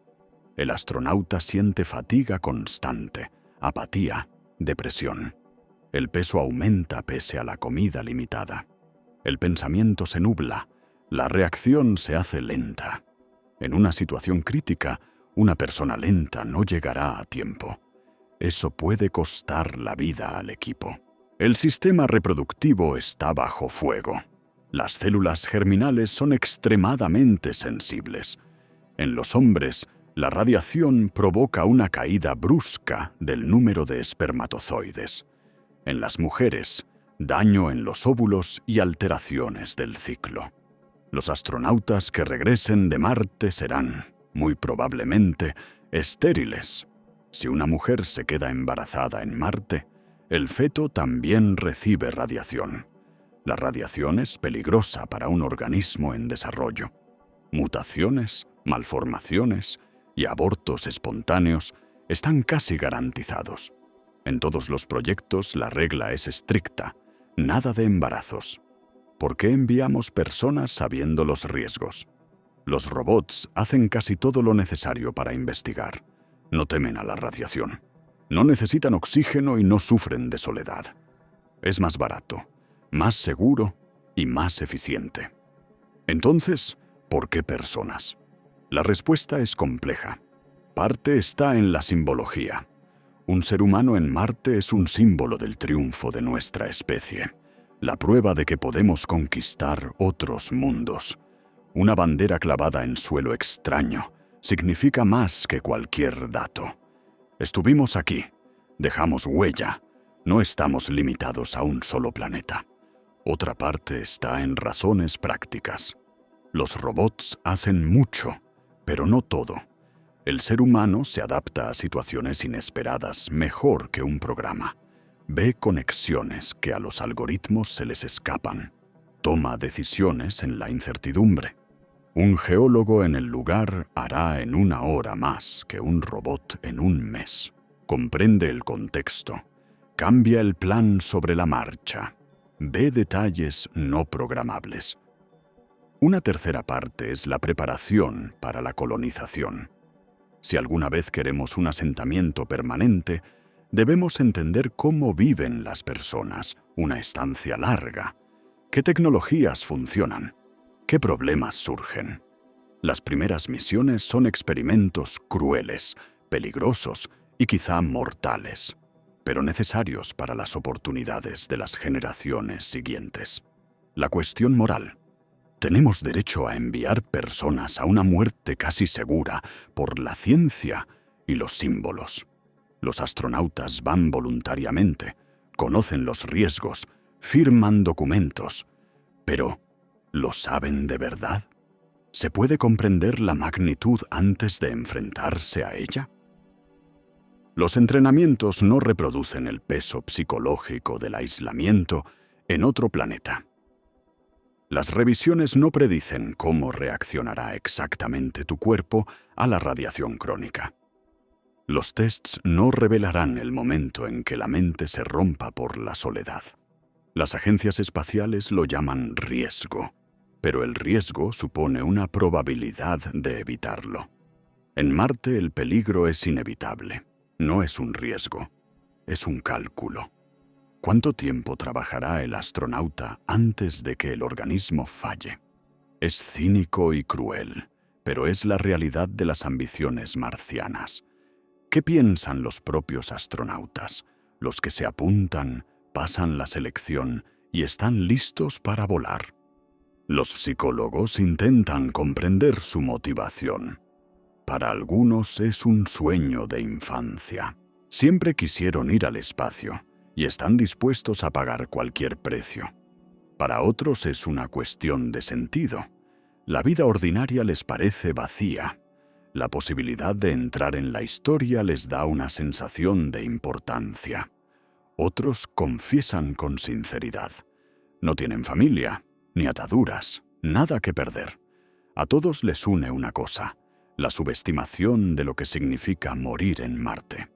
El astronauta siente fatiga constante, apatía, depresión. El peso aumenta pese a la comida limitada. El pensamiento se nubla, la reacción se hace lenta. En una situación crítica, una persona lenta no llegará a tiempo. Eso puede costar la vida al equipo. El sistema reproductivo está bajo fuego. Las células germinales son extremadamente sensibles. En los hombres, la radiación provoca una caída brusca del número de espermatozoides. En las mujeres, daño en los óvulos y alteraciones del ciclo. Los astronautas que regresen de Marte serán, muy probablemente, estériles. Si una mujer se queda embarazada en Marte, el feto también recibe radiación. La radiación es peligrosa para un organismo en desarrollo. Mutaciones, malformaciones y abortos espontáneos están casi garantizados. En todos los proyectos la regla es estricta, nada de embarazos. ¿Por qué enviamos personas sabiendo los riesgos? Los robots hacen casi todo lo necesario para investigar. No temen a la radiación. No necesitan oxígeno y no sufren de soledad. Es más barato, más seguro y más eficiente. Entonces, ¿por qué personas? La respuesta es compleja. Parte está en la simbología. Un ser humano en Marte es un símbolo del triunfo de nuestra especie, la prueba de que podemos conquistar otros mundos. Una bandera clavada en suelo extraño significa más que cualquier dato. Estuvimos aquí, dejamos huella, no estamos limitados a un solo planeta. Otra parte está en razones prácticas. Los robots hacen mucho, pero no todo. El ser humano se adapta a situaciones inesperadas mejor que un programa. Ve conexiones que a los algoritmos se les escapan. Toma decisiones en la incertidumbre. Un geólogo en el lugar hará en 1 hora más que un robot en 1 mes. Comprende el contexto. Cambia el plan sobre la marcha. Ve detalles no programables. Una tercera parte es la preparación para la colonización. Si alguna vez queremos un asentamiento permanente, debemos entender cómo viven las personas, una estancia larga. ¿Qué tecnologías funcionan? ¿Qué problemas surgen? Las primeras misiones son experimentos crueles, peligrosos y quizá mortales, pero necesarios para las oportunidades de las generaciones siguientes. La cuestión moral. ¿Tenemos derecho a enviar personas a una muerte casi segura por la ciencia y los símbolos? Los astronautas van voluntariamente, conocen los riesgos, firman documentos, pero ¿lo saben de verdad? ¿Se puede comprender la magnitud antes de enfrentarse a ella? Los entrenamientos no reproducen el peso psicológico del aislamiento en otro planeta. Las revisiones no predicen cómo reaccionará exactamente tu cuerpo a la radiación crónica. Los tests no revelarán el momento en que la mente se rompa por la soledad. Las agencias espaciales lo llaman riesgo, pero el riesgo supone una probabilidad de evitarlo. En Marte el peligro es inevitable, no es un riesgo, es un cálculo. ¿Cuánto tiempo trabajará el astronauta antes de que el organismo falle? Es cínico y cruel, pero es la realidad de las ambiciones marcianas. ¿Qué piensan los propios astronautas, los que se apuntan, pasan la selección y están listos para volar? Los psicólogos intentan comprender su motivación. Para algunos es un sueño de infancia. Siempre quisieron ir al espacio y están dispuestos a pagar cualquier precio. Para otros es una cuestión de sentido. La vida ordinaria les parece vacía. La posibilidad de entrar en la historia les da una sensación de importancia. Otros confiesan con sinceridad. No tienen familia, ni ataduras, nada que perder. A todos les une una cosa, la subestimación de lo que significa morir en Marte.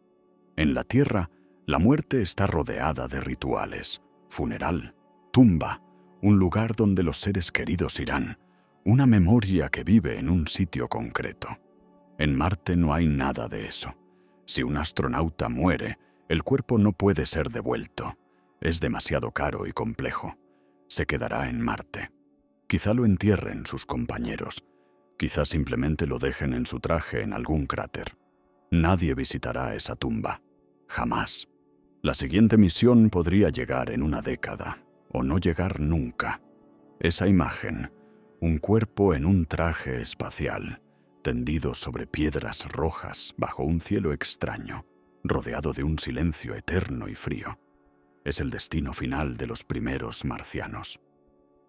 En la Tierra, la muerte está rodeada de rituales, funeral, tumba, un lugar donde los seres queridos irán, una memoria que vive en un sitio concreto. En Marte no hay nada de eso. Si un astronauta muere, el cuerpo no puede ser devuelto. Es demasiado caro y complejo. Se quedará en Marte. Quizá lo entierren sus compañeros. Quizá simplemente lo dejen en su traje en algún cráter. Nadie visitará esa tumba. Jamás. La siguiente misión podría llegar en 1 década, o no llegar nunca. Esa imagen, un cuerpo en un traje espacial, tendido sobre piedras rojas bajo un cielo extraño, rodeado de un silencio eterno y frío. Es el destino final de los primeros marcianos.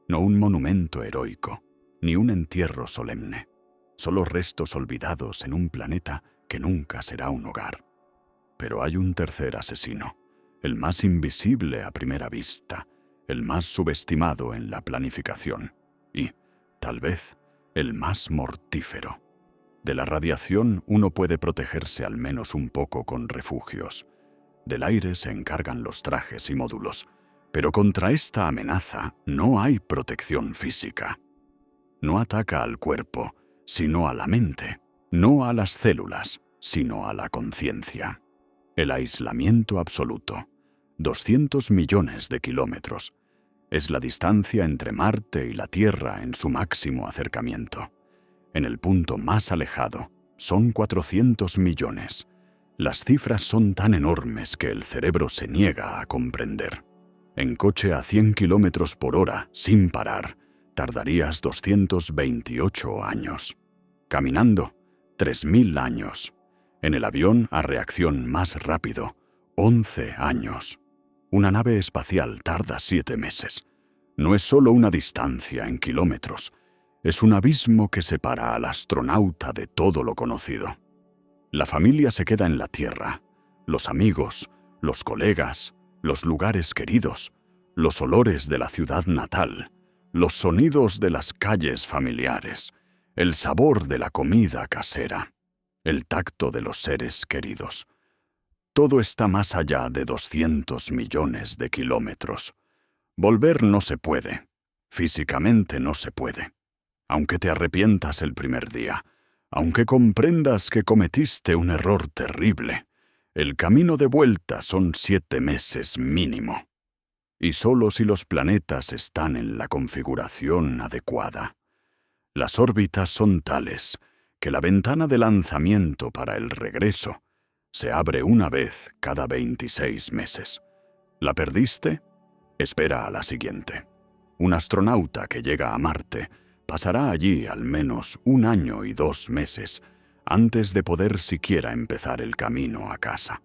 No un monumento heroico, ni un entierro solemne, solo restos olvidados en un planeta que nunca será un hogar. Pero hay un tercer asesino, el más invisible a primera vista, el más subestimado en la planificación y, tal vez, el más mortífero. De la radiación uno puede protegerse al menos un poco con refugios. Del aire se encargan los trajes y módulos, pero contra esta amenaza no hay protección física. No ataca al cuerpo, sino a la mente, no a las células, sino a la conciencia. El aislamiento absoluto, 200 millones de kilómetros, es la distancia entre Marte y la Tierra en su máximo acercamiento. En el punto más alejado son 400 millones. Las cifras son tan enormes que el cerebro se niega a comprender. En coche a 100 kilómetros por hora, sin parar, tardarías 228 años. Caminando, 3000 años. En el avión a reacción más rápido, 11 años. Una nave espacial tarda 7 meses. No es solo una distancia en kilómetros, es un abismo que separa al astronauta de todo lo conocido. La familia se queda en la Tierra, los amigos, los colegas, los lugares queridos, los olores de la ciudad natal, los sonidos de las calles familiares, el sabor de la comida casera, el tacto de los seres queridos. Todo está más allá de 200 millones de kilómetros. Volver no se puede, físicamente no se puede. Aunque te arrepientas el primer día, aunque comprendas que cometiste un error terrible, el camino de vuelta son 7 meses mínimo. Y solo si los planetas están en la configuración adecuada. Las órbitas son tales que la ventana de lanzamiento para el regreso se abre una vez cada 26 meses. ¿La perdiste? Espera a la siguiente. Un astronauta que llega a Marte pasará allí al menos 1 año y 2 meses antes de poder siquiera empezar el camino a casa.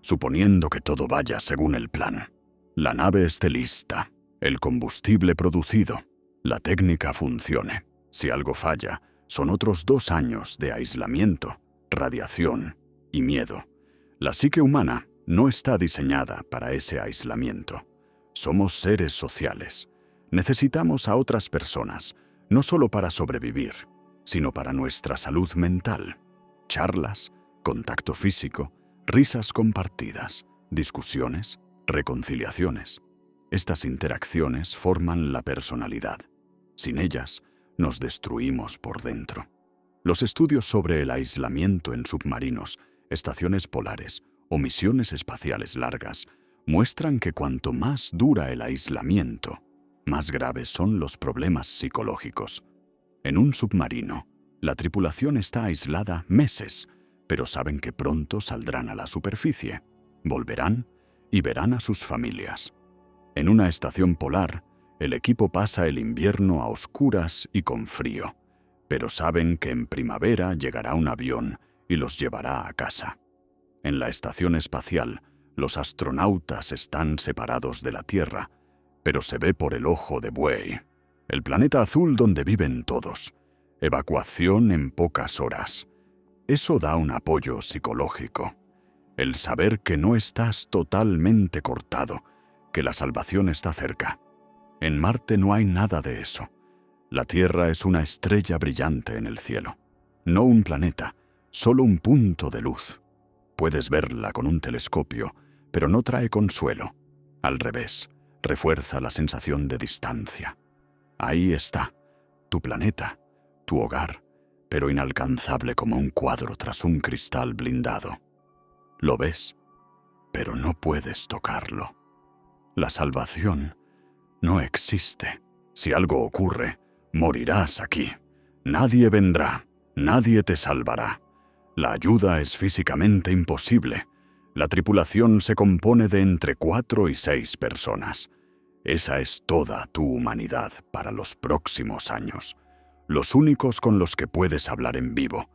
Suponiendo que todo vaya según el plan. La nave esté lista, el combustible producido, la técnica funcione. Si algo falla, son otros 2 años de aislamiento, radiación y miedo. La psique humana no está diseñada para ese aislamiento. Somos seres sociales. Necesitamos a otras personas, no solo para sobrevivir, sino para nuestra salud mental. Charlas, contacto físico, risas compartidas, discusiones, reconciliaciones. Estas interacciones forman la personalidad. Sin ellas, nos destruimos por dentro. Los estudios sobre el aislamiento en submarinos, estaciones polares o misiones espaciales largas muestran que cuanto más dura el aislamiento, más graves son los problemas psicológicos. En un submarino, la tripulación está aislada meses, pero saben que pronto saldrán a la superficie, volverán y verán a sus familias. En una estación polar, el equipo pasa el invierno a oscuras y con frío, pero saben que en primavera llegará un avión y los llevará a casa. En la estación espacial, los astronautas están separados de la Tierra, pero se ve por el ojo de buey. El planeta azul donde viven todos. Evacuación en pocas horas. Eso da un apoyo psicológico. El saber que no estás totalmente cortado, que la salvación está cerca. En Marte no hay nada de eso. La Tierra es una estrella brillante en el cielo. No un planeta, solo un punto de luz. Puedes verla con un telescopio, pero no trae consuelo. Al revés, refuerza la sensación de distancia. Ahí está, tu planeta, tu hogar, pero inalcanzable como un cuadro tras un cristal blindado. Lo ves, pero no puedes tocarlo. La salvación no existe. Si algo ocurre, morirás aquí. Nadie vendrá, nadie te salvará. La ayuda es físicamente imposible. La tripulación se compone de entre 4 y 6 personas. Esa es toda tu humanidad para los próximos años. Los únicos con los que puedes hablar en vivo.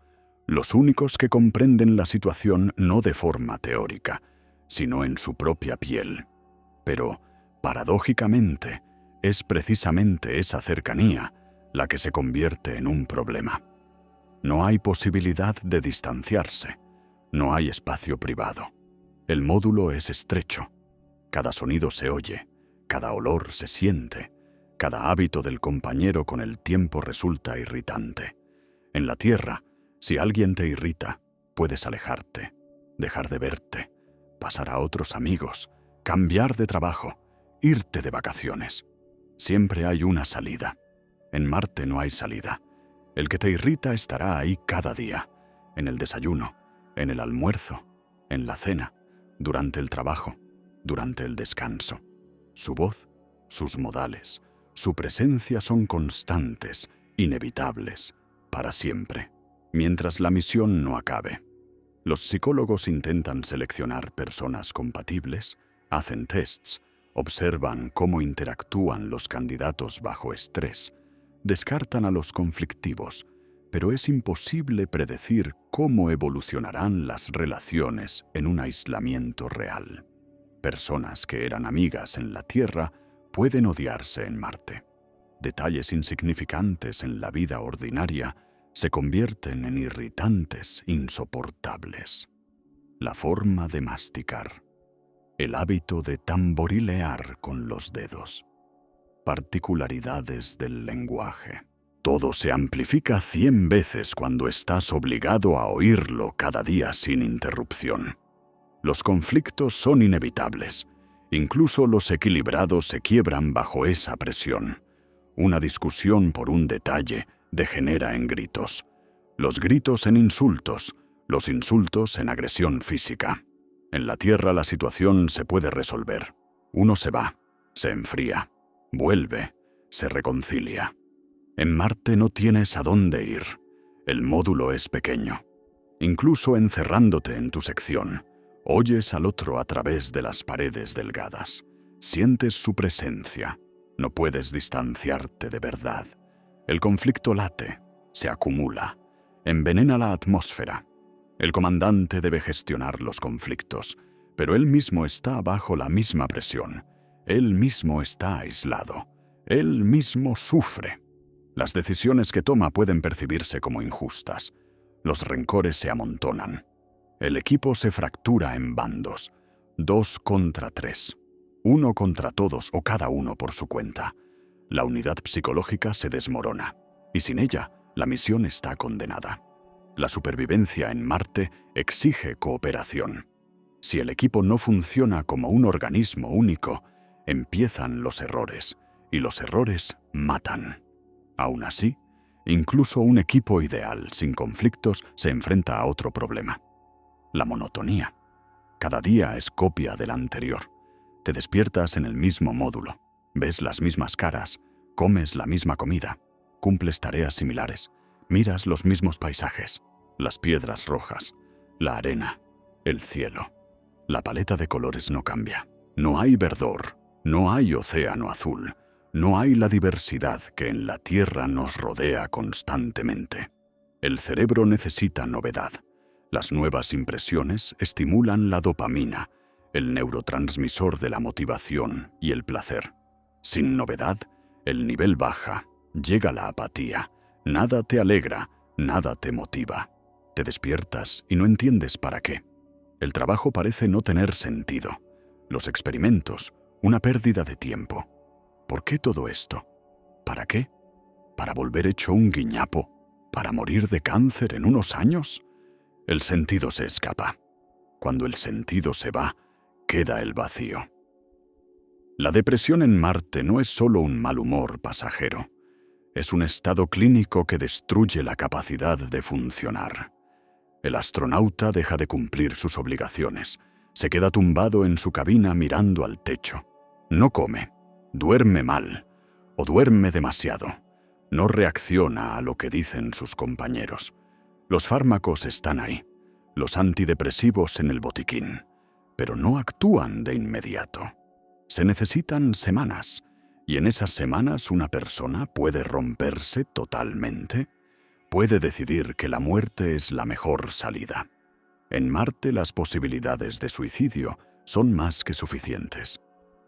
Los únicos que comprenden la situación no de forma teórica, sino en su propia piel. Pero, paradójicamente, es precisamente esa cercanía la que se convierte en un problema. No hay posibilidad de distanciarse. No hay espacio privado. El módulo es estrecho. Cada sonido se oye, cada olor se siente, cada hábito del compañero con el tiempo resulta irritante. En la Tierra, si alguien te irrita, puedes alejarte, dejar de verte, pasar a otros amigos, cambiar de trabajo, irte de vacaciones. Siempre hay una salida. En Marte no hay salida. El que te irrita estará ahí cada día, en el desayuno, en el almuerzo, en la cena, durante el trabajo, durante el descanso. Su voz, sus modales, su presencia son constantes, inevitables, para siempre, mientras la misión no acabe. Los psicólogos intentan seleccionar personas compatibles, hacen tests, observan cómo interactúan los candidatos bajo estrés, descartan a los conflictivos, pero es imposible predecir cómo evolucionarán las relaciones en un aislamiento real. Personas que eran amigas en la Tierra pueden odiarse en Marte. Detalles insignificantes en la vida ordinaria se convierten en irritantes insoportables. La forma de masticar. El hábito de tamborilear con los dedos. Particularidades del lenguaje. Todo se amplifica 100 veces cuando estás obligado a oírlo cada día sin interrupción. Los conflictos son inevitables. Incluso los equilibrados se quiebran bajo esa presión. Una discusión por un detalle degenera en gritos. Los gritos en insultos, los insultos en agresión física. En la Tierra la situación se puede resolver. Uno se va, se enfría, vuelve, se reconcilia. En Marte no tienes a dónde ir. El módulo es pequeño. Incluso encerrándote en tu sección, oyes al otro a través de las paredes delgadas. Sientes su presencia. No puedes distanciarte de verdad. El conflicto late, se acumula, envenena la atmósfera. El comandante debe gestionar los conflictos, pero él mismo está bajo la misma presión. Él mismo está aislado. Él mismo sufre. Las decisiones que toma pueden percibirse como injustas. Los rencores se amontonan. El equipo se fractura en bandos. 2 contra 3. 1 contra todos o cada uno por su cuenta. La unidad psicológica se desmorona. Y sin ella, la misión está condenada. La supervivencia en Marte exige cooperación. Si el equipo no funciona como un organismo único, empiezan los errores, y los errores matan. Aún así, incluso un equipo ideal sin conflictos se enfrenta a otro problema: la monotonía. Cada día es copia del anterior. Te despiertas en el mismo módulo, ves las mismas caras, comes la misma comida, cumples tareas similares, miras los mismos paisajes, las piedras rojas, la arena, el cielo. La paleta de colores no cambia. No hay verdor, no hay océano azul, no hay la diversidad que en la Tierra nos rodea constantemente. El cerebro necesita novedad. Las nuevas impresiones estimulan la dopamina, el neurotransmisor de la motivación y el placer. Sin novedad, el nivel baja, llega la apatía. Nada te alegra, nada te motiva. Te despiertas y no entiendes para qué. El trabajo parece no tener sentido. Los experimentos, una pérdida de tiempo. ¿Por qué todo esto? ¿Para qué? ¿Para volver hecho un guiñapo? ¿Para morir de cáncer en unos años? El sentido se escapa. Cuando el sentido se va, queda el vacío. La depresión en Marte no es solo un mal humor pasajero. Es un estado clínico que destruye la capacidad de funcionar. El astronauta deja de cumplir sus obligaciones. Se queda tumbado en su cabina mirando al techo. No come, duerme mal o duerme demasiado. No reacciona a lo que dicen sus compañeros. Los fármacos están ahí, los antidepresivos en el botiquín, pero no actúan de inmediato. Se necesitan semanas, y en esas semanas una persona puede romperse totalmente. Puede decidir que la muerte es la mejor salida. En Marte las posibilidades de suicidio son más que suficientes.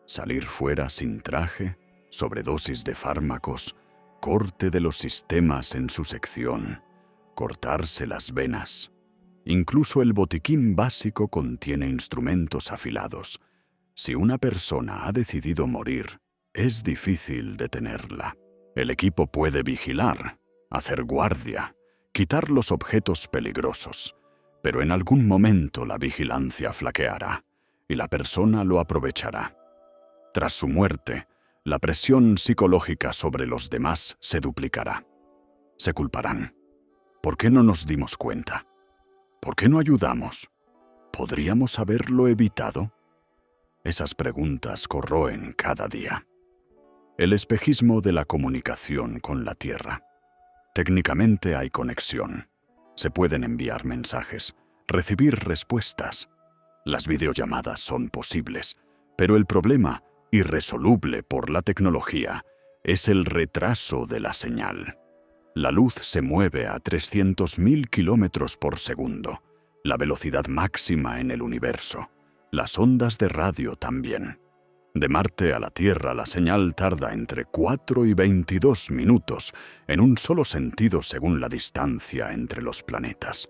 Salir fuera sin traje, sobredosis de fármacos, corte de los sistemas en su sección, cortarse las venas. Incluso el botiquín básico contiene instrumentos afilados. Si una persona ha decidido morir, es difícil detenerla. El equipo puede vigilar, hacer guardia, quitar los objetos peligrosos, pero en algún momento la vigilancia flaqueará y la persona lo aprovechará. Tras su muerte, la presión psicológica sobre los demás se duplicará. Se culparán. ¿Por qué no nos dimos cuenta? ¿Por qué no ayudamos? ¿Podríamos haberlo evitado? Esas preguntas corroen cada día. El espejismo de la comunicación con la Tierra. Técnicamente hay conexión. Se pueden enviar mensajes, recibir respuestas. Las videollamadas son posibles, pero el problema, irresoluble por la tecnología, es el retraso de la señal. La luz se mueve a 300.000 kilómetros por segundo, la velocidad máxima en el universo. Las ondas de radio también. De Marte a la Tierra la señal tarda entre 4 y 22 minutos, en un solo sentido según la distancia entre los planetas.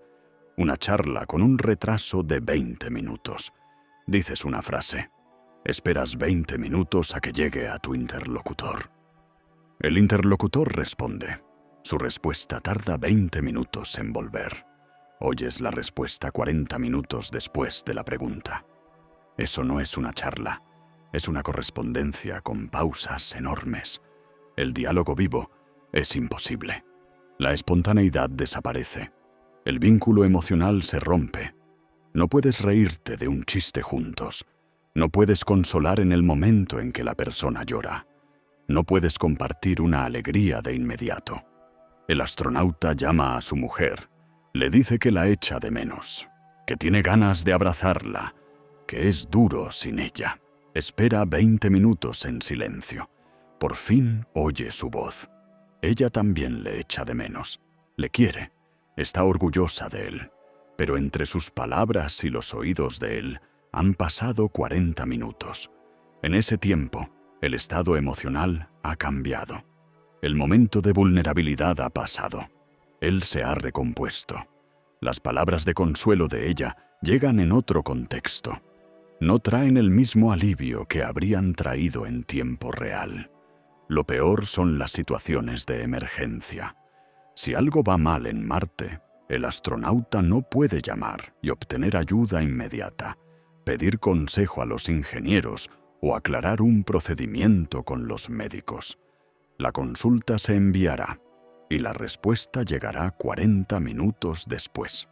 Una charla con un retraso de 20 minutos. Dices una frase. Esperas 20 minutos a que llegue a tu interlocutor. El interlocutor responde. Su respuesta tarda 20 minutos en volver. Oyes la respuesta 40 minutos después de la pregunta. Eso no es una charla, es una correspondencia con pausas enormes. El diálogo vivo es imposible. La espontaneidad desaparece. El vínculo emocional se rompe. No puedes reírte de un chiste juntos. No puedes consolar en el momento en que la persona llora. No puedes compartir una alegría de inmediato. El astronauta llama a su mujer. Le dice que la echa de menos, que tiene ganas de abrazarla, que es duro sin ella. Espera 20 minutos en silencio. Por fin oye su voz. Ella también le echa de menos. Le quiere. Está orgullosa de él. Pero entre sus palabras y los oídos de él han pasado 40 minutos. En ese tiempo, el estado emocional ha cambiado. El momento de vulnerabilidad ha pasado. Él se ha recompuesto. Las palabras de consuelo de ella llegan en otro contexto. No traen el mismo alivio que habrían traído en tiempo real. Lo peor son las situaciones de emergencia. Si algo va mal en Marte, el astronauta no puede llamar y obtener ayuda inmediata, pedir consejo a los ingenieros o aclarar un procedimiento con los médicos. La consulta se enviará y la respuesta llegará 40 minutos después.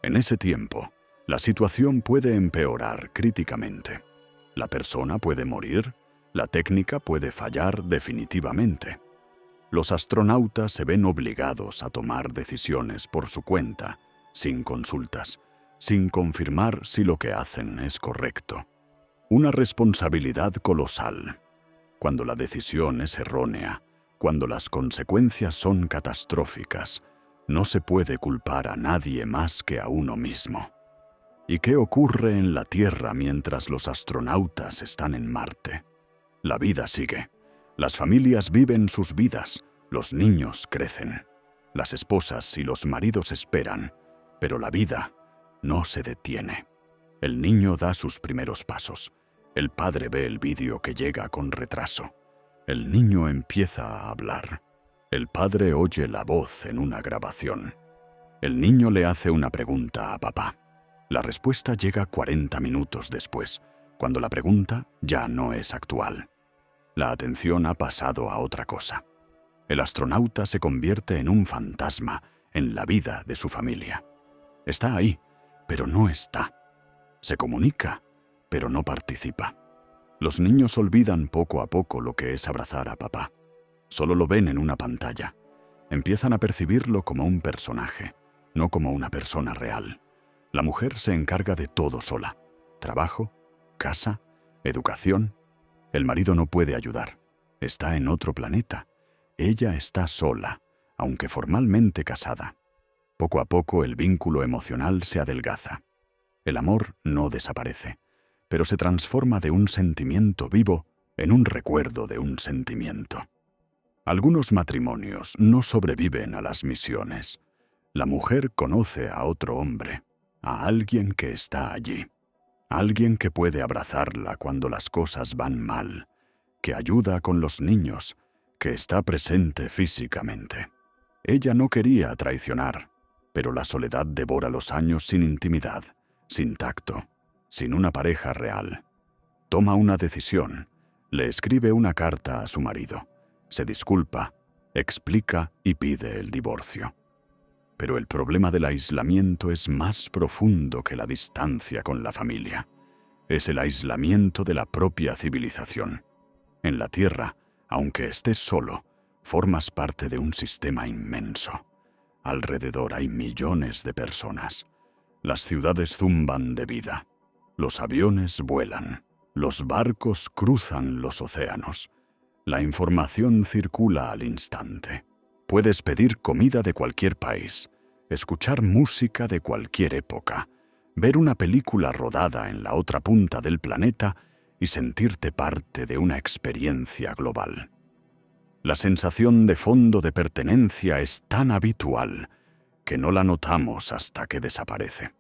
En ese tiempo, la situación puede empeorar críticamente. La persona puede morir, la técnica puede fallar definitivamente. Los astronautas se ven obligados a tomar decisiones por su cuenta, sin consultas, sin confirmar si lo que hacen es correcto. Una responsabilidad colosal. Cuando la decisión es errónea, cuando las consecuencias son catastróficas, no se puede culpar a nadie más que a uno mismo. ¿Y qué ocurre en la Tierra mientras los astronautas están en Marte? La vida sigue. Las familias viven sus vidas, los niños crecen. Las esposas y los maridos esperan, pero la vida no se detiene. El niño da sus primeros pasos. El padre ve el vídeo que llega con retraso. El niño empieza a hablar. El padre oye la voz en una grabación. El niño le hace una pregunta a papá. La respuesta llega 40 minutos después, cuando la pregunta ya no es actual. La atención ha pasado a otra cosa. El astronauta se convierte en un fantasma en la vida de su familia. Está ahí, pero no está. Se comunica, pero no participa. Los niños olvidan poco a poco lo que es abrazar a papá. Solo lo ven en una pantalla. Empiezan a percibirlo como un personaje, no como una persona real. La mujer se encarga de todo sola. Trabajo, casa, educación. El marido no puede ayudar. Está en otro planeta. Ella está sola, aunque formalmente casada. Poco a poco el vínculo emocional se adelgaza. El amor no desaparece, pero se transforma de un sentimiento vivo en un recuerdo de un sentimiento. Algunos matrimonios no sobreviven a las misiones. La mujer conoce a otro hombre, a alguien que está allí, alguien que puede abrazarla cuando las cosas van mal, que ayuda con los niños, que está presente físicamente. Ella no quería traicionar, pero la soledad devora los años sin intimidad, sin tacto, sin una pareja real. Toma una decisión, le escribe una carta a su marido, se disculpa, explica y pide el divorcio. Pero el problema del aislamiento es más profundo que la distancia con la familia. Es el aislamiento de la propia civilización. En la Tierra, aunque estés solo, formas parte de un sistema inmenso. Alrededor hay millones de personas. Las ciudades zumban de vida. Los aviones vuelan. Los barcos cruzan los océanos. La información circula al instante. Puedes pedir comida de cualquier país, escuchar música de cualquier época, ver una película rodada en la otra punta del planeta y sentirte parte de una experiencia global. La sensación de fondo de pertenencia es tan habitual que no la notamos hasta que desaparece.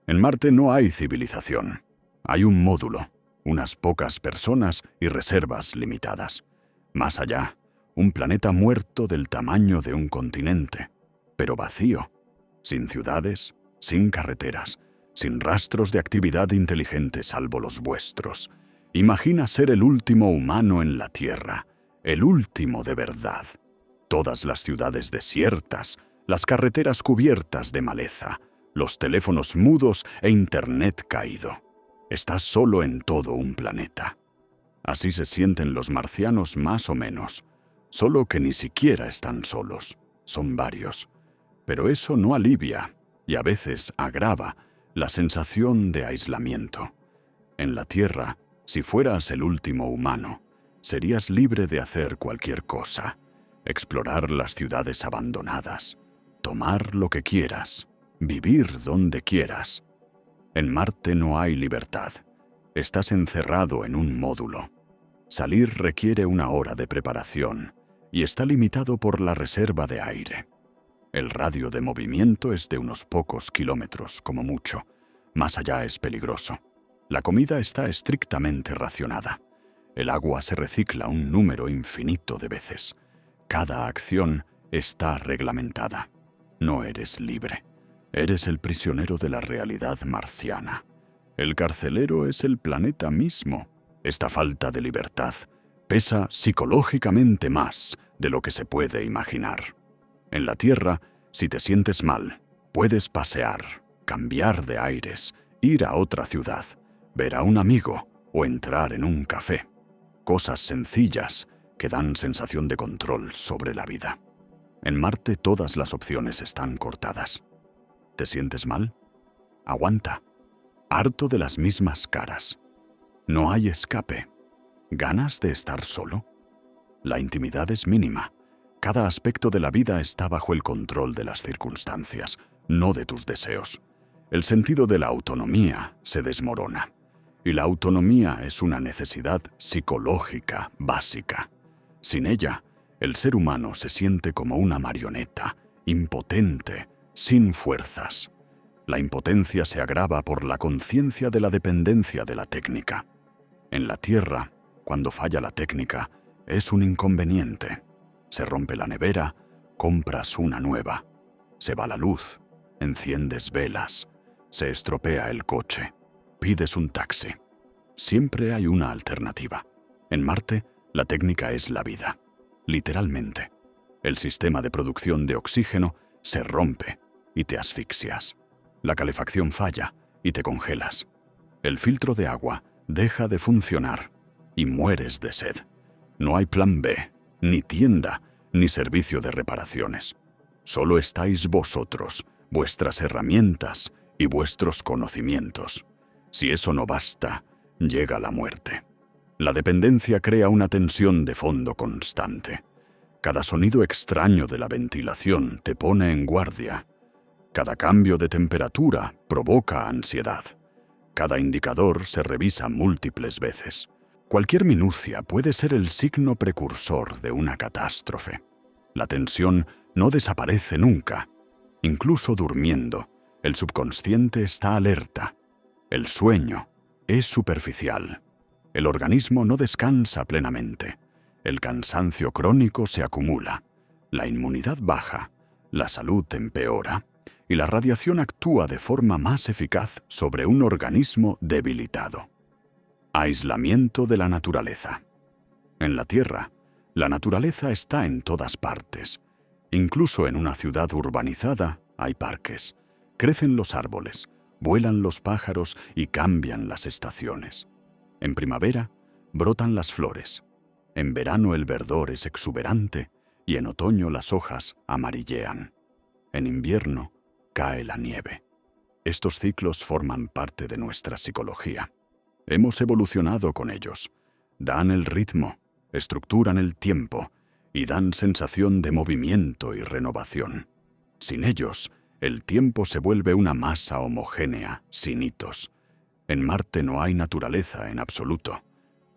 En Marte no hay civilización. Hay un módulo, unas pocas personas y reservas limitadas. Más allá, un planeta muerto del tamaño de un continente, pero vacío, sin ciudades, sin carreteras, sin rastros de actividad inteligente salvo los vuestros. Imagina ser el último humano en la Tierra, el último de verdad. Todas las ciudades desiertas, las carreteras cubiertas de maleza, los teléfonos mudos e internet caído. Estás solo en todo un planeta. Así se sienten los marcianos más o menos, solo que ni siquiera están solos, son varios. Pero eso no alivia, y a veces agrava, la sensación de aislamiento. En la Tierra, si fueras el último humano, serías libre de hacer cualquier cosa, explorar las ciudades abandonadas, tomar lo que quieras, vivir donde quieras. En Marte no hay libertad. Estás encerrado en un módulo. Salir requiere una hora de preparación y está limitado por la reserva de aire. El radio de movimiento es de unos pocos kilómetros, como mucho. Más allá es peligroso. La comida está estrictamente racionada. El agua se recicla un número infinito de veces. Cada acción está reglamentada. No eres libre. Eres el prisionero de la realidad marciana. El carcelero es el planeta mismo. Esta falta de libertad pesa psicológicamente más de lo que se puede imaginar. En la Tierra, si te sientes mal, puedes pasear, cambiar de aires, ir a otra ciudad, ver a un amigo o entrar en un café. Cosas sencillas que dan sensación de control sobre la vida. En Marte todas las opciones están cortadas. ¿Te sientes mal? Aguanta. Harto de las mismas caras. No hay escape. ¿Ganas de estar solo? La intimidad es mínima. Cada aspecto de la vida está bajo el control de las circunstancias, no de tus deseos. El sentido de la autonomía se desmorona. Y la autonomía es una necesidad psicológica básica. Sin ella, el ser humano se siente como una marioneta, impotente, sin fuerzas. La impotencia se agrava por la conciencia de la dependencia de la técnica. En la Tierra, cuando falla la técnica, es un inconveniente. Se rompe la nevera, compras una nueva. Se va la luz, enciendes velas. Se estropea el coche, pides un taxi. Siempre hay una alternativa. En Marte, la técnica es la vida. Literalmente. El sistema de producción de oxígeno se rompe y te asfixias. La calefacción falla y te congelas. El filtro de agua deja de funcionar y mueres de sed. No hay plan B, ni tienda, ni servicio de reparaciones. Solo estáis vosotros, vuestras herramientas y vuestros conocimientos. Si eso no basta, llega la muerte. La dependencia crea una tensión de fondo constante. Cada sonido extraño de la ventilación te pone en guardia. Cada cambio de temperatura provoca ansiedad. Cada indicador se revisa múltiples veces. Cualquier minucia puede ser el signo precursor de una catástrofe. La tensión no desaparece nunca. Incluso durmiendo, el subconsciente está alerta. El sueño es superficial. El organismo no descansa plenamente. El cansancio crónico se acumula. La inmunidad baja. La salud empeora. Y la radiación actúa de forma más eficaz sobre un organismo debilitado. Aislamiento de la naturaleza. En la Tierra, la naturaleza está en todas partes. Incluso en una ciudad urbanizada hay parques. Crecen los árboles, vuelan los pájaros y cambian las estaciones. En primavera, brotan las flores. En verano el verdor es exuberante y en otoño las hojas amarillean. En invierno, cae la nieve. Estos ciclos forman parte de nuestra psicología. Hemos evolucionado con ellos. Dan el ritmo, estructuran el tiempo y dan sensación de movimiento y renovación. Sin ellos, el tiempo se vuelve una masa homogénea, sin hitos. En Marte no hay naturaleza en absoluto.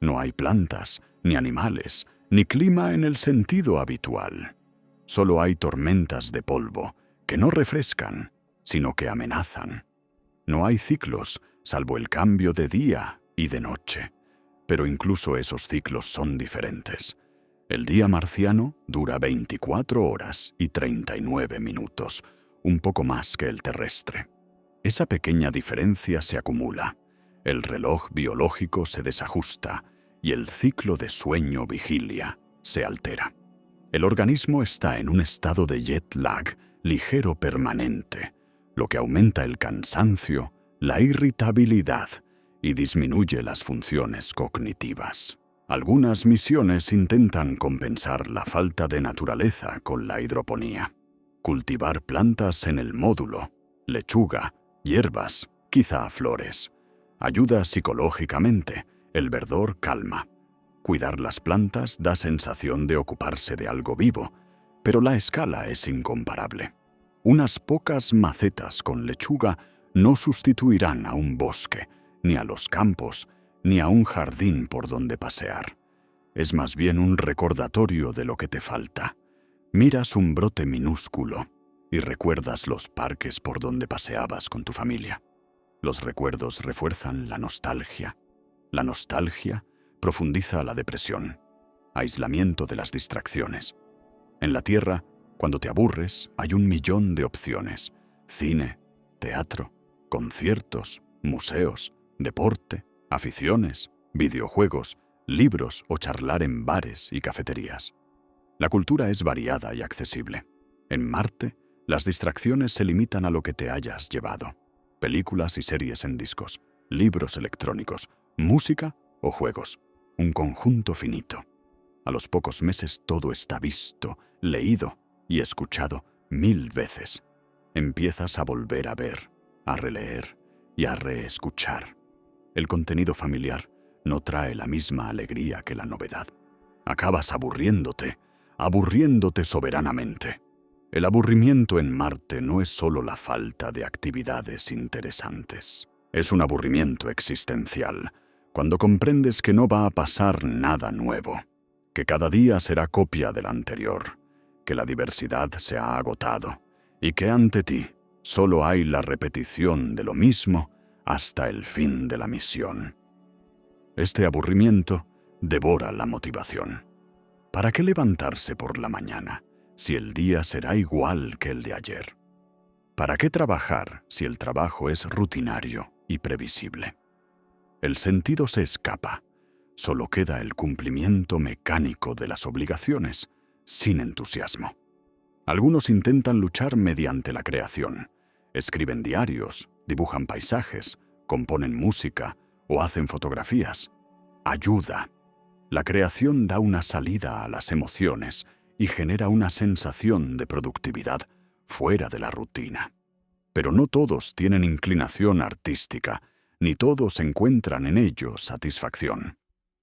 No hay plantas, ni animales, ni clima en el sentido habitual. Solo hay tormentas de polvo que no refrescan, sino que amenazan. No hay ciclos, salvo el cambio de día y de noche. Pero incluso esos ciclos son diferentes. El día marciano dura 24 horas y 39 minutos, un poco más que el terrestre. Esa pequeña diferencia se acumula. El reloj biológico se desajusta y el ciclo de sueño-vigilia se altera. El organismo está en un estado de jet lag ligero permanente, lo que aumenta el cansancio, la irritabilidad y disminuye las funciones cognitivas. Algunas misiones intentan compensar la falta de naturaleza con la hidroponía. Cultivar plantas en el módulo, lechuga, hierbas, quizá flores. Ayuda psicológicamente, el verdor calma. Cuidar las plantas da sensación de ocuparse de algo vivo, pero la escala es incomparable. Unas pocas macetas con lechuga no sustituirán a un bosque, ni a los campos, ni a un jardín por donde pasear. Es más bien un recordatorio de lo que te falta. Miras un brote minúsculo y recuerdas los parques por donde paseabas con tu familia. Los recuerdos refuerzan la nostalgia. La nostalgia profundiza la depresión, aislamiento de las distracciones. En la Tierra, cuando te aburres, hay 1.000.000 de opciones. Cine, teatro, conciertos, museos, deporte, aficiones, videojuegos, libros o charlar en bares y cafeterías. La cultura es variada y accesible. En Marte, las distracciones se limitan a lo que te hayas llevado. Películas y series en discos, libros electrónicos, música o juegos. Un conjunto finito. A los pocos meses todo está visto, leído y escuchado 1000 veces. Empiezas a volver a ver, a releer y a reescuchar. El contenido familiar no trae la misma alegría que la novedad. Acabas aburriéndote soberanamente. El aburrimiento en Marte no es solo la falta de actividades interesantes. Es un aburrimiento existencial, cuando comprendes que no va a pasar nada nuevo, que cada día será copia del anterior, que la diversidad se ha agotado y que ante ti solo hay la repetición de lo mismo hasta el fin de la misión. Este aburrimiento devora la motivación. ¿Para qué levantarse por la mañana si el día será igual que el de ayer? ¿Para qué trabajar si el trabajo es rutinario y previsible? El sentido se escapa. Solo queda el cumplimiento mecánico de las obligaciones, sin entusiasmo. Algunos intentan luchar mediante la creación. Escriben diarios, dibujan paisajes, componen música o hacen fotografías. Ayuda. La creación da una salida a las emociones y genera una sensación de productividad fuera de la rutina. Pero no todos tienen inclinación artística, ni todos encuentran en ello satisfacción.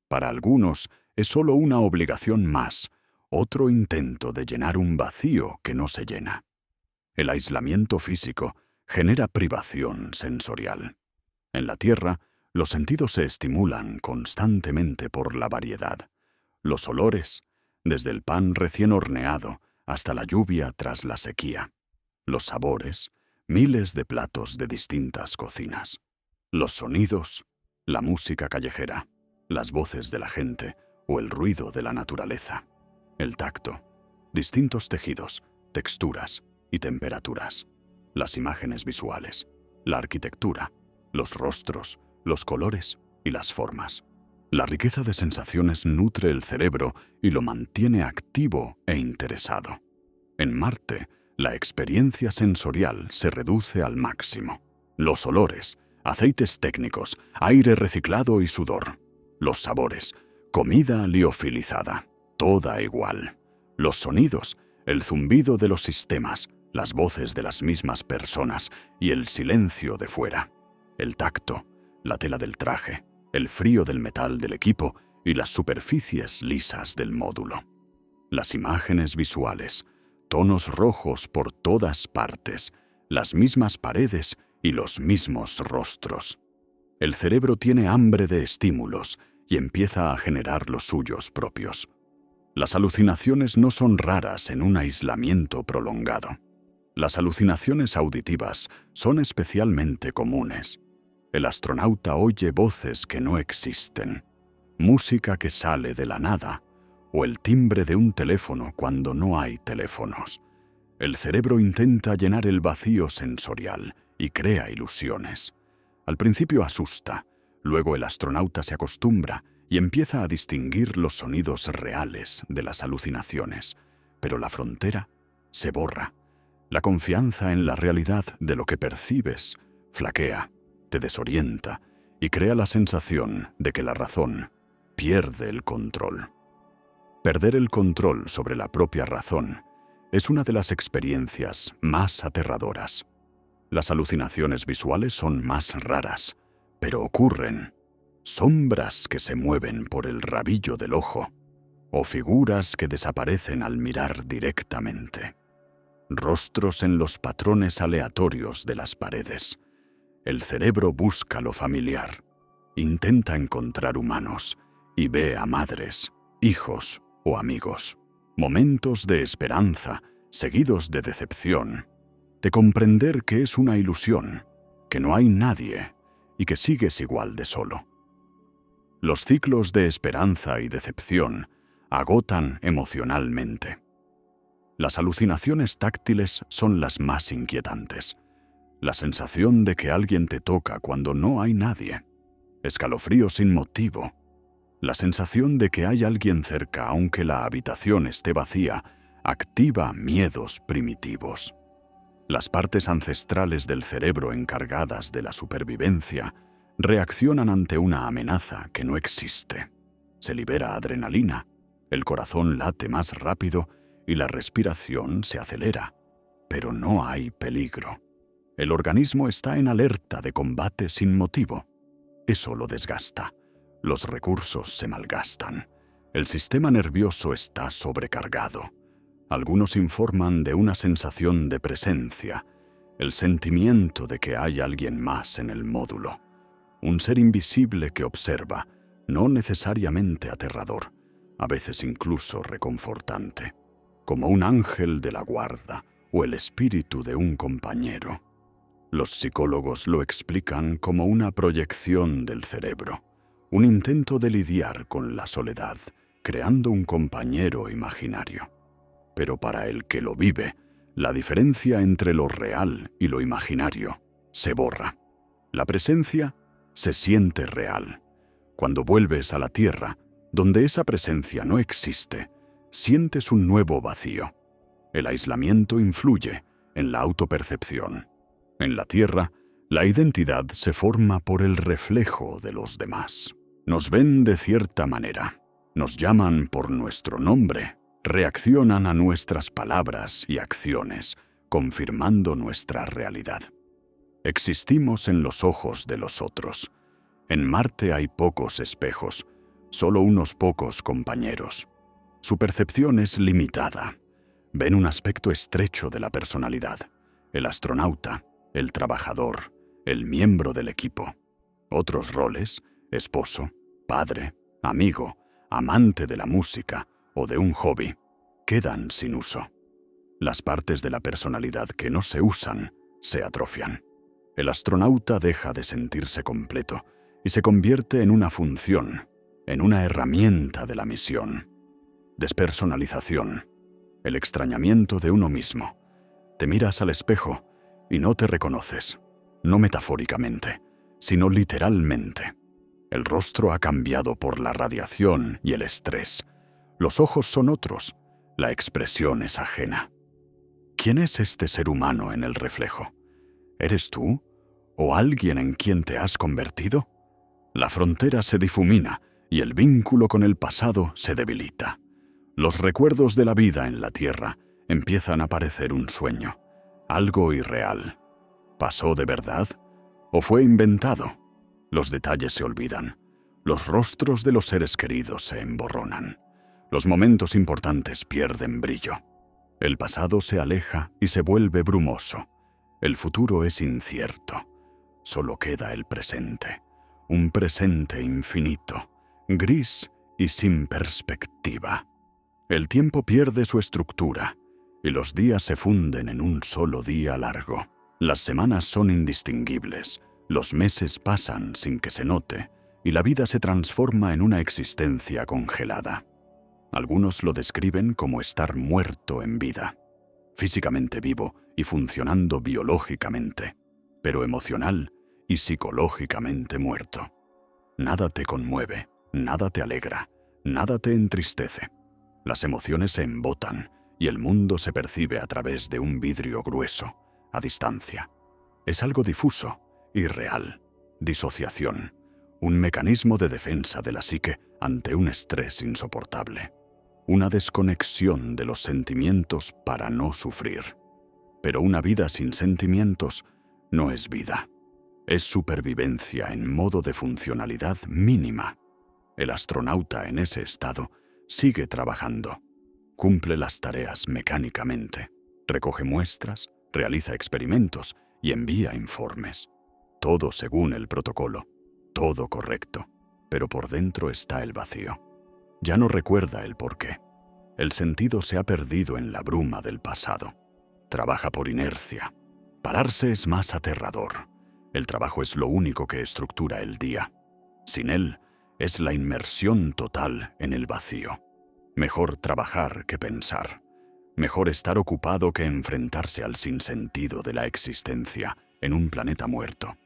Para algunos es solo una obligación más, otro intento de llenar un vacío que no se llena. El aislamiento físico genera privación sensorial. En la Tierra, los sentidos se estimulan constantemente por la variedad. Los olores, desde el pan recién horneado hasta la lluvia tras la sequía. Los sabores, miles de platos de distintas cocinas. Los sonidos, la música callejera, las voces de la gente o el ruido de la naturaleza. El tacto, distintos tejidos, texturas y temperaturas. Las imágenes visuales, la arquitectura, los rostros, los colores y las formas. La riqueza de sensaciones nutre el cerebro y lo mantiene activo e interesado. En Marte, la experiencia sensorial se reduce al máximo. Los olores, aceites técnicos, aire reciclado y sudor. Los sabores, comida liofilizada, toda igual. Los sonidos, el zumbido de los sistemas, las voces de las mismas personas y el silencio de fuera, el tacto, la tela del traje, el frío del metal del equipo y las superficies lisas del módulo. Las imágenes visuales, tonos rojos por todas partes, las mismas paredes y los mismos rostros. El cerebro tiene hambre de estímulos y empieza a generar los suyos propios. Las alucinaciones no son raras en un aislamiento prolongado. Las alucinaciones auditivas son especialmente comunes. El astronauta oye voces que no existen, música que sale de la nada, o el timbre de un teléfono cuando no hay teléfonos. El cerebro intenta llenar el vacío sensorial y crea ilusiones. Al principio asusta, luego el astronauta se acostumbra y empieza a distinguir los sonidos reales de las alucinaciones, pero la frontera se borra. La confianza en la realidad de lo que percibes flaquea, te desorienta y crea la sensación de que la razón pierde el control. Perder el control sobre la propia razón es una de las experiencias más aterradoras. Las alucinaciones visuales son más raras, pero ocurren. Sombras que se mueven por el rabillo del ojo, o figuras que desaparecen al mirar directamente. Rostros en los patrones aleatorios de las paredes. El cerebro busca lo familiar, intenta encontrar humanos y ve a madres, hijos o amigos. Momentos de esperanza seguidos de decepción, de comprender que es una ilusión, que no hay nadie y que sigues igual de solo. Los ciclos de esperanza y decepción agotan emocionalmente. Las alucinaciones táctiles son las más inquietantes. La sensación de que alguien te toca cuando no hay nadie. Escalofrío sin motivo. La sensación de que hay alguien cerca aunque la habitación esté vacía activa miedos primitivos. Las partes ancestrales del cerebro encargadas de la supervivencia reaccionan ante una amenaza que no existe. Se libera adrenalina, el corazón late más rápido y la respiración se acelera, pero no hay peligro. El organismo está en alerta de combate sin motivo. Eso lo desgasta. Los recursos se malgastan. El sistema nervioso está sobrecargado. Algunos informan de una sensación de presencia, el sentimiento de que hay alguien más en el módulo. Un ser invisible que observa, no necesariamente aterrador, a veces incluso reconfortante, como un ángel de la guarda o el espíritu de un compañero. Los psicólogos lo explican como una proyección del cerebro, un intento de lidiar con la soledad, creando un compañero imaginario. Pero para el que lo vive, la diferencia entre lo real y lo imaginario se borra. La presencia se siente real. Cuando vuelves a la Tierra, donde esa presencia no existe, sientes un nuevo vacío. El aislamiento influye en la autopercepción. En la Tierra, la identidad se forma por el reflejo de los demás. Nos ven de cierta manera, nos llaman por nuestro nombre, reaccionan a nuestras palabras y acciones, confirmando nuestra realidad. Existimos en los ojos de los otros. En Marte hay pocos espejos, solo unos pocos compañeros. Su percepción es limitada. Ven un aspecto estrecho de la personalidad, el astronauta, el trabajador, el miembro del equipo. Otros roles, esposo, padre, amigo, amante de la música o de un hobby, quedan sin uso. Las partes de la personalidad que no se usan se atrofian. El astronauta deja de sentirse completo y se convierte en una función, en una herramienta de la misión. Despersonalización, el extrañamiento de uno mismo. Te miras al espejo y no te reconoces, no metafóricamente, sino literalmente. El rostro ha cambiado por la radiación y el estrés. Los ojos son otros, la expresión es ajena. ¿Quién es este ser humano en el reflejo? ¿Eres tú? ¿O alguien en quien te has convertido? La frontera se difumina y el vínculo con el pasado se debilita. Los recuerdos de la vida en la Tierra empiezan a parecer un sueño. algo irreal. ¿Pasó de verdad? ¿O fue inventado? Los detalles se olvidan. Los rostros de los seres queridos se emborronan. Los momentos importantes pierden brillo. El pasado se aleja y se vuelve brumoso. El futuro es incierto. Solo queda el presente. Un presente infinito, gris y sin perspectiva. El tiempo pierde su estructura y los días se funden en un solo día largo. Las semanas son indistinguibles, los meses pasan sin que se note y la vida se transforma en una existencia congelada. Algunos lo describen como estar muerto en vida, físicamente vivo y funcionando biológicamente, pero emocional y psicológicamente muerto. Nada te conmueve, nada te alegra, nada te entristece. Las emociones se embotan y el mundo se percibe a través de un vidrio grueso, a distancia. Es algo difuso, irreal, disociación, un mecanismo de defensa de la psique ante un estrés insoportable. Una desconexión de los sentimientos para no sufrir. Pero una vida sin sentimientos no es vida. Es supervivencia en modo de funcionalidad mínima. El astronauta en ese estado sigue trabajando. Cumple las tareas mecánicamente. Recoge muestras, realiza experimentos y envía informes. Todo según el protocolo. Todo correcto. Pero por dentro está el vacío. Ya no recuerda el porqué. El sentido se ha perdido en la bruma del pasado. Trabaja por inercia. Pararse es más aterrador. El trabajo es lo único que estructura el día. Sin él, es la inmersión total en el vacío. Mejor trabajar que pensar. Mejor estar ocupado que enfrentarse al sinsentido de la existencia en un planeta muerto.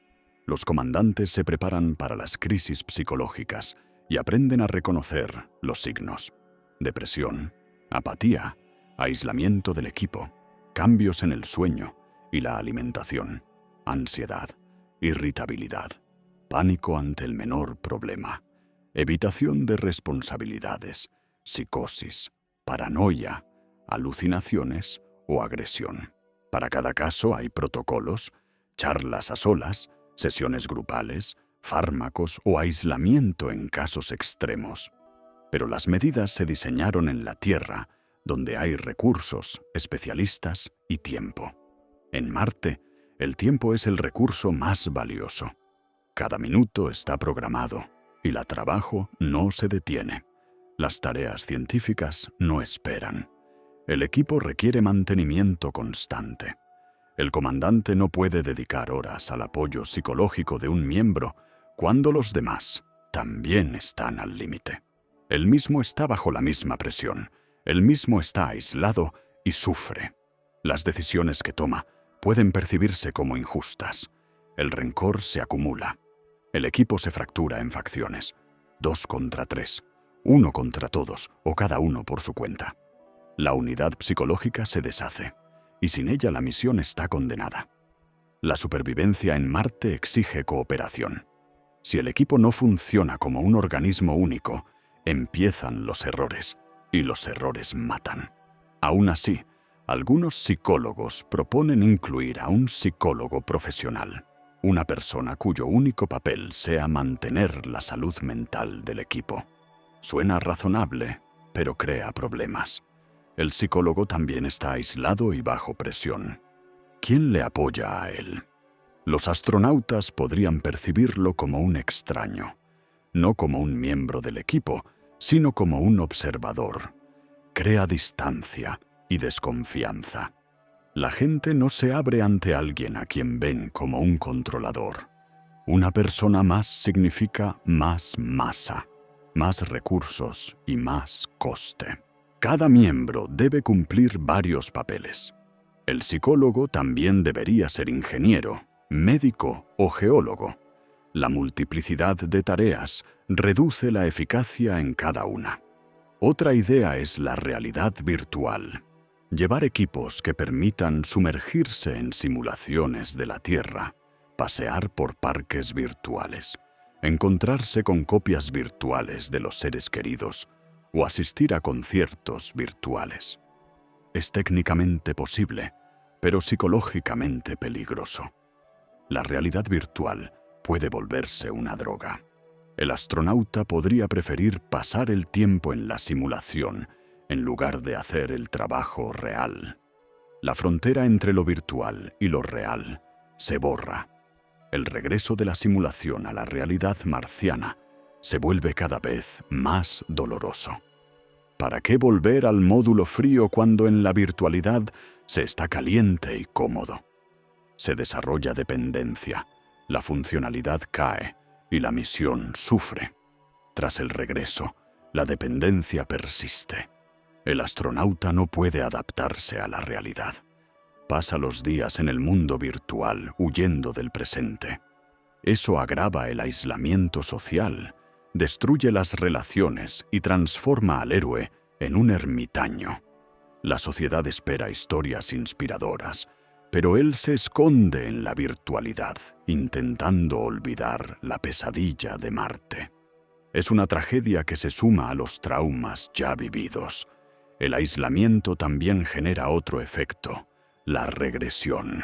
Los comandantes se preparan para las crisis psicológicas y aprenden a reconocer los signos. Depresión, apatía, aislamiento del equipo, cambios en el sueño y la alimentación, ansiedad, irritabilidad, pánico ante el menor problema, evitación de responsabilidades, psicosis, paranoia, alucinaciones o agresión. Para cada caso hay protocolos, charlas a solas, sesiones grupales, fármacos o aislamiento en casos extremos. Pero las medidas se diseñaron en la Tierra, donde hay recursos, especialistas y tiempo. En Marte, el tiempo es el recurso más valioso. Cada minuto está programado y el trabajo no se detiene. Las tareas científicas no esperan. El equipo requiere mantenimiento constante. El comandante no puede dedicar horas al apoyo psicológico de un miembro cuando los demás también están al límite. Él mismo está bajo la misma presión, él mismo está aislado y sufre. Las decisiones que toma pueden percibirse como injustas. El rencor se acumula. El equipo se fractura en facciones, 2 contra 3, 1 contra todos o cada uno por su cuenta. La unidad psicológica se deshace y sin ella la misión está condenada. La supervivencia en Marte exige cooperación. Si el equipo no funciona como un organismo único, empiezan los errores, y los errores matan. Aún así, algunos psicólogos proponen incluir a un psicólogo profesional, una persona cuyo único papel sea mantener la salud mental del equipo. Suena razonable, pero crea problemas. El psicólogo también está aislado y bajo presión. ¿Quién le apoya a él? Los astronautas podrían percibirlo como un extraño, no como un miembro del equipo, sino como un observador. Crea distancia y desconfianza. La gente no se abre ante alguien a quien ven como un controlador. Una persona más significa más masa, más recursos y más coste. Cada miembro debe cumplir varios papeles. El psicólogo también debería ser ingeniero, médico o geólogo. La multiplicidad de tareas reduce la eficacia en cada una. Otra idea es la realidad virtual. Llevar equipos que permitan sumergirse en simulaciones de la Tierra, pasear por parques virtuales, encontrarse con copias virtuales de los seres queridos o asistir a conciertos virtuales. Es técnicamente posible, pero psicológicamente peligroso. La realidad virtual puede volverse una droga. El astronauta podría preferir pasar el tiempo en la simulación en lugar de hacer el trabajo real. La frontera entre lo virtual y lo real se borra. El regreso de la simulación a la realidad marciana se vuelve cada vez más doloroso. ¿Para qué volver al módulo frío cuando en la virtualidad se está caliente y cómodo? Se desarrolla dependencia, la funcionalidad cae y la misión sufre. Tras el regreso, la dependencia persiste. El astronauta no puede adaptarse a la realidad. Pasa los días en el mundo virtual huyendo del presente. Eso agrava el aislamiento social, destruye las relaciones y transforma al héroe en un ermitaño. La sociedad espera historias inspiradoras, pero él se esconde en la virtualidad, intentando olvidar la pesadilla de Marte. Es una tragedia que se suma a los traumas ya vividos. El aislamiento también genera otro efecto, la regresión.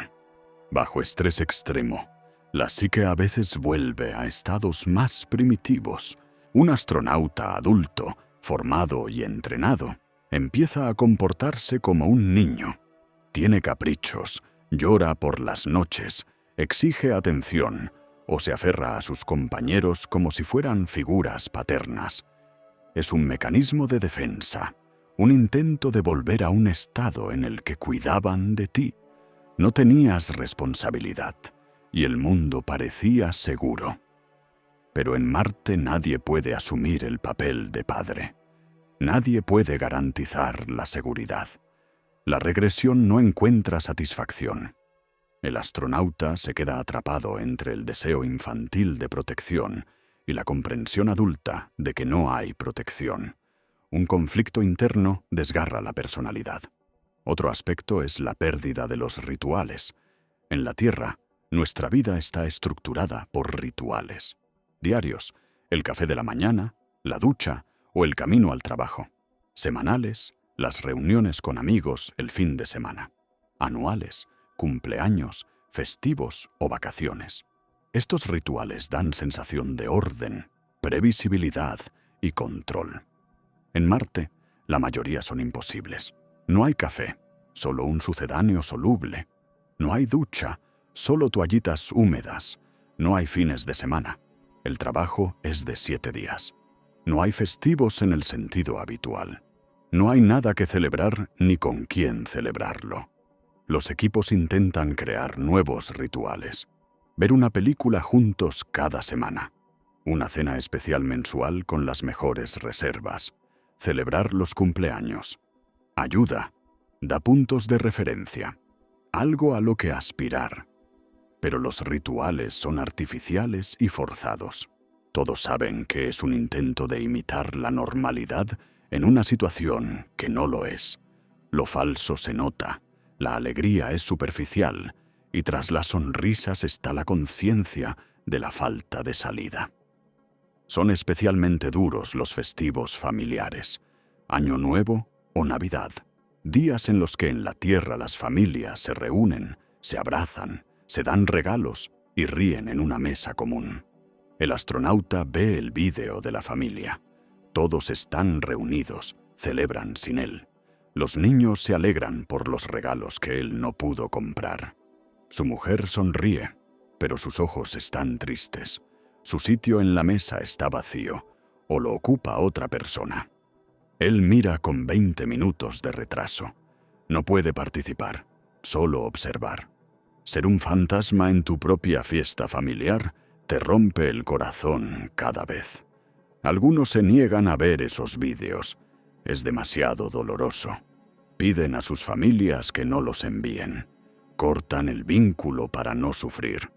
Bajo estrés extremo, la psique a veces vuelve a estados más primitivos. Un astronauta adulto, formado y entrenado, empieza a comportarse como un niño. Tiene caprichos, llora por las noches, exige atención o se aferra a sus compañeros como si fueran figuras paternas. Es un mecanismo de defensa, un intento de volver a un estado en el que cuidaban de ti. No tenías responsabilidad y el mundo parecía seguro. Pero en Marte nadie puede asumir el papel de padre. Nadie puede garantizar la seguridad. La regresión no encuentra satisfacción. El astronauta se queda atrapado entre el deseo infantil de protección y la comprensión adulta de que no hay protección. Un conflicto interno desgarra la personalidad. Otro aspecto es la pérdida de los rituales. En la Tierra, nuestra vida está estructurada por rituales. Diarios, el café de la mañana, la ducha o el camino al trabajo. Semanales, las reuniones con amigos el fin de semana. Anuales, cumpleaños, festivos o vacaciones. Estos rituales dan sensación de orden, previsibilidad y control. En Marte, la mayoría son imposibles. No hay café, solo un sucedáneo soluble. No hay ducha, solo toallitas húmedas. No hay fines de semana. El trabajo es de 7 días. No hay festivos en el sentido habitual. No hay nada que celebrar ni con quién celebrarlo. Los equipos intentan crear nuevos rituales. Ver una película juntos cada semana. Una cena especial mensual con las mejores reservas. Celebrar los cumpleaños. Ayuda. Da puntos de referencia. Algo a lo que aspirar. Pero los rituales son artificiales y forzados. Todos saben que es un intento de imitar la normalidad en una situación que no lo es. Lo falso se nota, la alegría es superficial y tras las sonrisas está la conciencia de la falta de salida. Son especialmente duros los festivos familiares, Año Nuevo o Navidad, días en los que en la Tierra las familias se reúnen, se abrazan, se dan regalos y ríen en una mesa común. El astronauta ve el vídeo de la familia. Todos están reunidos, celebran sin él. Los niños se alegran por los regalos que él no pudo comprar. Su mujer sonríe, pero sus ojos están tristes. Su sitio en la mesa está vacío, o lo ocupa otra persona. Él mira con 20 minutos de retraso. No puede participar, solo observar. Ser un fantasma en tu propia fiesta familiar te rompe el corazón cada vez. Algunos se niegan a ver esos vídeos. Es demasiado doloroso. Piden a sus familias que no los envíen. Cortan el vínculo para no sufrir.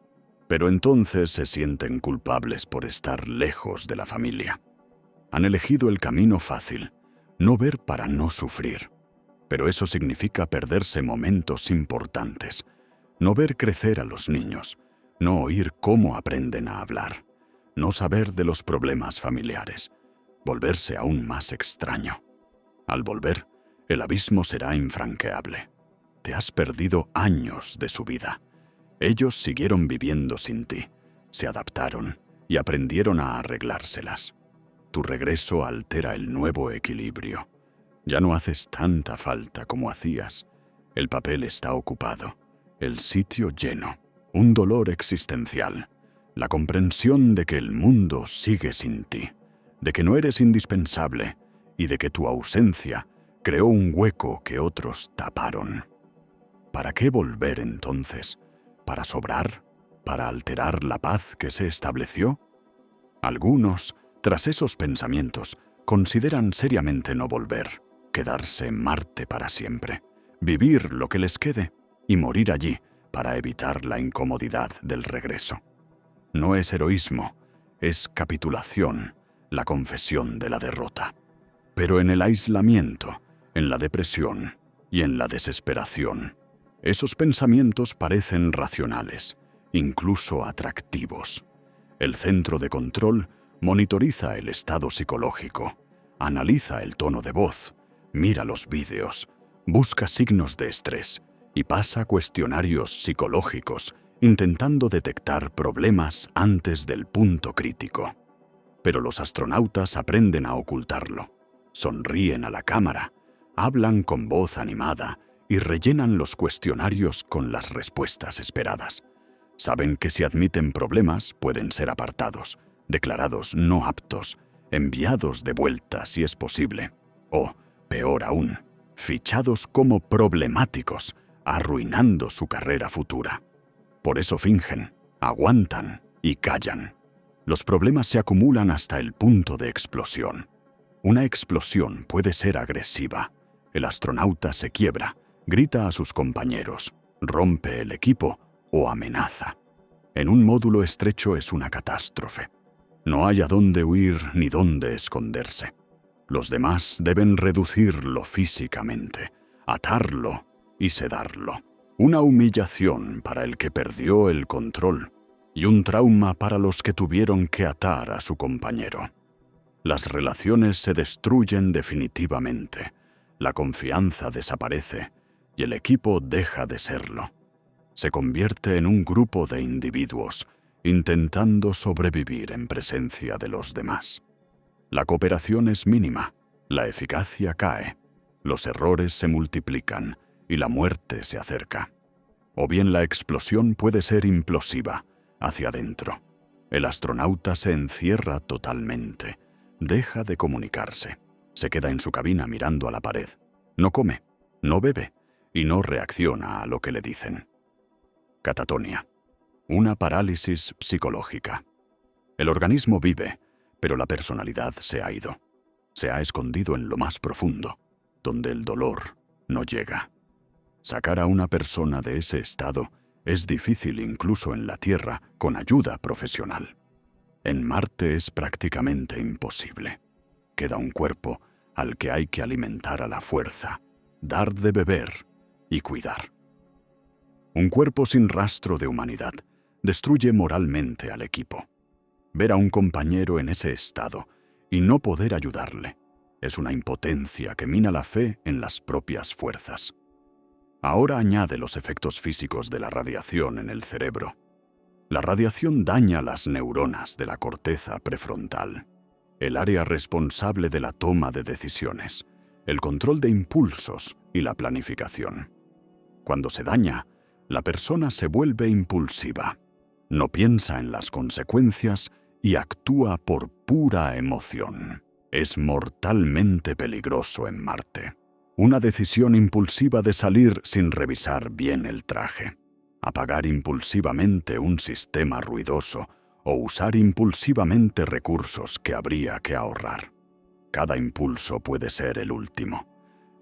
Pero entonces se sienten culpables por estar lejos de la familia. Han elegido el camino fácil, no ver para no sufrir. Pero eso significa perderse momentos importantes. No ver crecer a los niños, no oír cómo aprenden a hablar, no saber de los problemas familiares, volverse aún más extraño. Al volver, el abismo será infranqueable. te has perdido años de su vida. Ellos siguieron viviendo sin ti, se adaptaron y aprendieron a arreglárselas. Tu regreso altera el nuevo equilibrio. Ya no haces tanta falta como hacías. El papel está ocupado, el sitio lleno, un dolor existencial, la comprensión de que el mundo sigue sin ti, de que no eres indispensable y de que tu ausencia creó un hueco que otros taparon. ¿Para qué volver entonces? ¿Para sobrar? ¿Para alterar la paz que se estableció? Algunos, tras esos pensamientos, consideran seriamente no volver, quedarse en Marte para siempre, vivir lo que les quede y morir allí para evitar la incomodidad del regreso. No es heroísmo, es capitulación, la confesión de la derrota. Pero en el aislamiento, en la depresión y en la desesperación, esos pensamientos parecen racionales, incluso atractivos. El centro de control monitoriza el estado psicológico, analiza el tono de voz, mira los vídeos, busca signos de estrés y pasa cuestionarios psicológicos intentando detectar problemas antes del punto crítico. Pero los astronautas aprenden a ocultarlo, sonríen a la cámara, hablan con voz animada y rellenan los cuestionarios con las respuestas esperadas. Saben que si admiten problemas pueden ser apartados, declarados no aptos, enviados de vuelta si es posible, o, peor aún, fichados como problemáticos, arruinando su carrera futura. Por eso fingen, aguantan y callan. Los problemas se acumulan hasta el punto de explosión. Una explosión puede ser agresiva. El astronauta se quiebra, grita a sus compañeros, rompe el equipo o amenaza. En un módulo estrecho es una catástrofe. No hay a dónde huir ni dónde esconderse. Los demás deben reducirlo físicamente, atarlo y sedarlo. Una humillación para el que perdió el control y un trauma para los que tuvieron que atar a su compañero. Las relaciones se destruyen definitivamente, la confianza desaparece y el equipo deja de serlo. Se convierte en un grupo de individuos intentando sobrevivir en presencia de los demás. La cooperación es mínima, la eficacia cae, los errores se multiplican y la muerte se acerca. O bien la explosión puede ser implosiva, hacia adentro. El astronauta se encierra totalmente, deja de comunicarse, se queda en su cabina mirando a la pared, no come, no bebe y no reacciona a lo que le dicen. Catatonia, una parálisis psicológica. El organismo vive, pero la personalidad se ha ido. Se ha escondido en lo más profundo, donde el dolor no llega. Sacar a una persona de ese estado es difícil incluso en la Tierra con ayuda profesional. En Marte es prácticamente imposible. Queda un cuerpo al que hay que alimentar a la fuerza, dar de beber y cuidar. Un cuerpo sin rastro de humanidad destruye moralmente al equipo. Ver a un compañero en ese estado y no poder ayudarle es una impotencia que mina la fe en las propias fuerzas. Ahora añade los efectos físicos de la radiación en el cerebro. La radiación daña las neuronas de la corteza prefrontal, el área responsable de la toma de decisiones, el control de impulsos y la planificación. Cuando se daña, la persona se vuelve impulsiva, no piensa en las consecuencias y actúa por pura emoción. Es mortalmente peligroso en Marte. Una decisión impulsiva de salir sin revisar bien el traje, apagar impulsivamente un sistema ruidoso o usar impulsivamente recursos que habría que ahorrar. Cada impulso puede ser el último.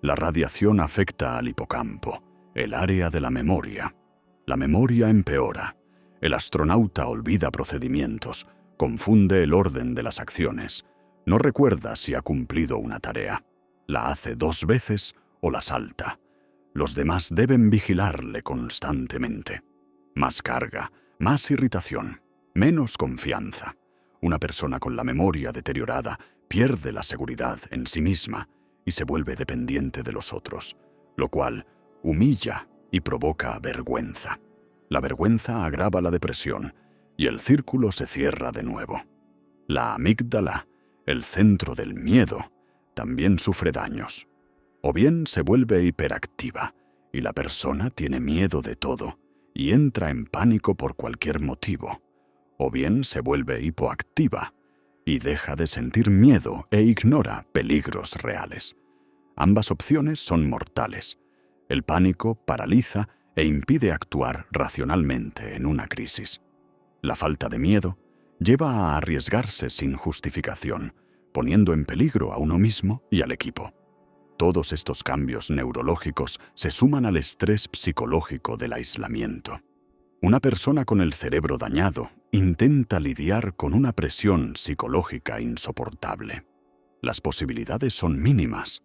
La radiación afecta al hipocampo, el área de la memoria. La memoria empeora. El astronauta olvida procedimientos, confunde el orden de las acciones, no recuerda si ha cumplido una tarea. La hace 2 veces o la salta. Los demás deben vigilarle constantemente. Más carga, más irritación, menos confianza. Una persona con la memoria deteriorada pierde la seguridad en sí misma y se vuelve dependiente de los otros, lo cual humilla y provoca vergüenza. La vergüenza agrava la depresión y el círculo se cierra de nuevo. La amígdala, el centro del miedo, también sufre daños. O bien se vuelve hiperactiva y la persona tiene miedo de todo y entra en pánico por cualquier motivo. O bien se vuelve hipoactiva y deja de sentir miedo e ignora peligros reales. Ambas opciones son mortales. El pánico paraliza e impide actuar racionalmente en una crisis. La falta de miedo lleva a arriesgarse sin justificación, poniendo en peligro a uno mismo y al equipo. Todos estos cambios neurológicos se suman al estrés psicológico del aislamiento. Una persona con el cerebro dañado intenta lidiar con una presión psicológica insoportable. Las posibilidades son mínimas.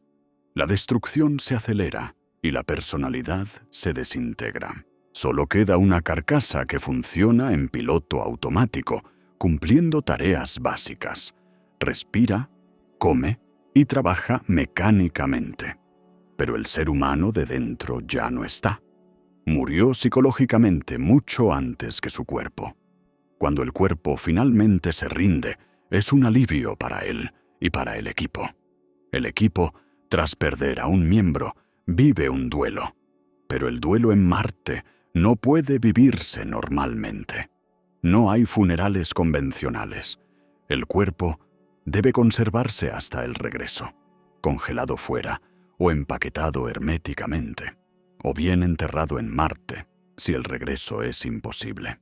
La destrucción se acelera y la personalidad se desintegra. Solo queda una carcasa que funciona en piloto automático, cumpliendo tareas básicas. Respira, come y trabaja mecánicamente. Pero el ser humano de dentro ya no está. Murió psicológicamente mucho antes que su cuerpo. Cuando el cuerpo finalmente se rinde, es un alivio para él y para el equipo. El equipo, tras perder a un miembro, vive un duelo. Pero el duelo en Marte no puede vivirse normalmente. No hay funerales convencionales. El cuerpo debe conservarse hasta el regreso, congelado fuera o empaquetado herméticamente, o bien enterrado en Marte, si el regreso es imposible.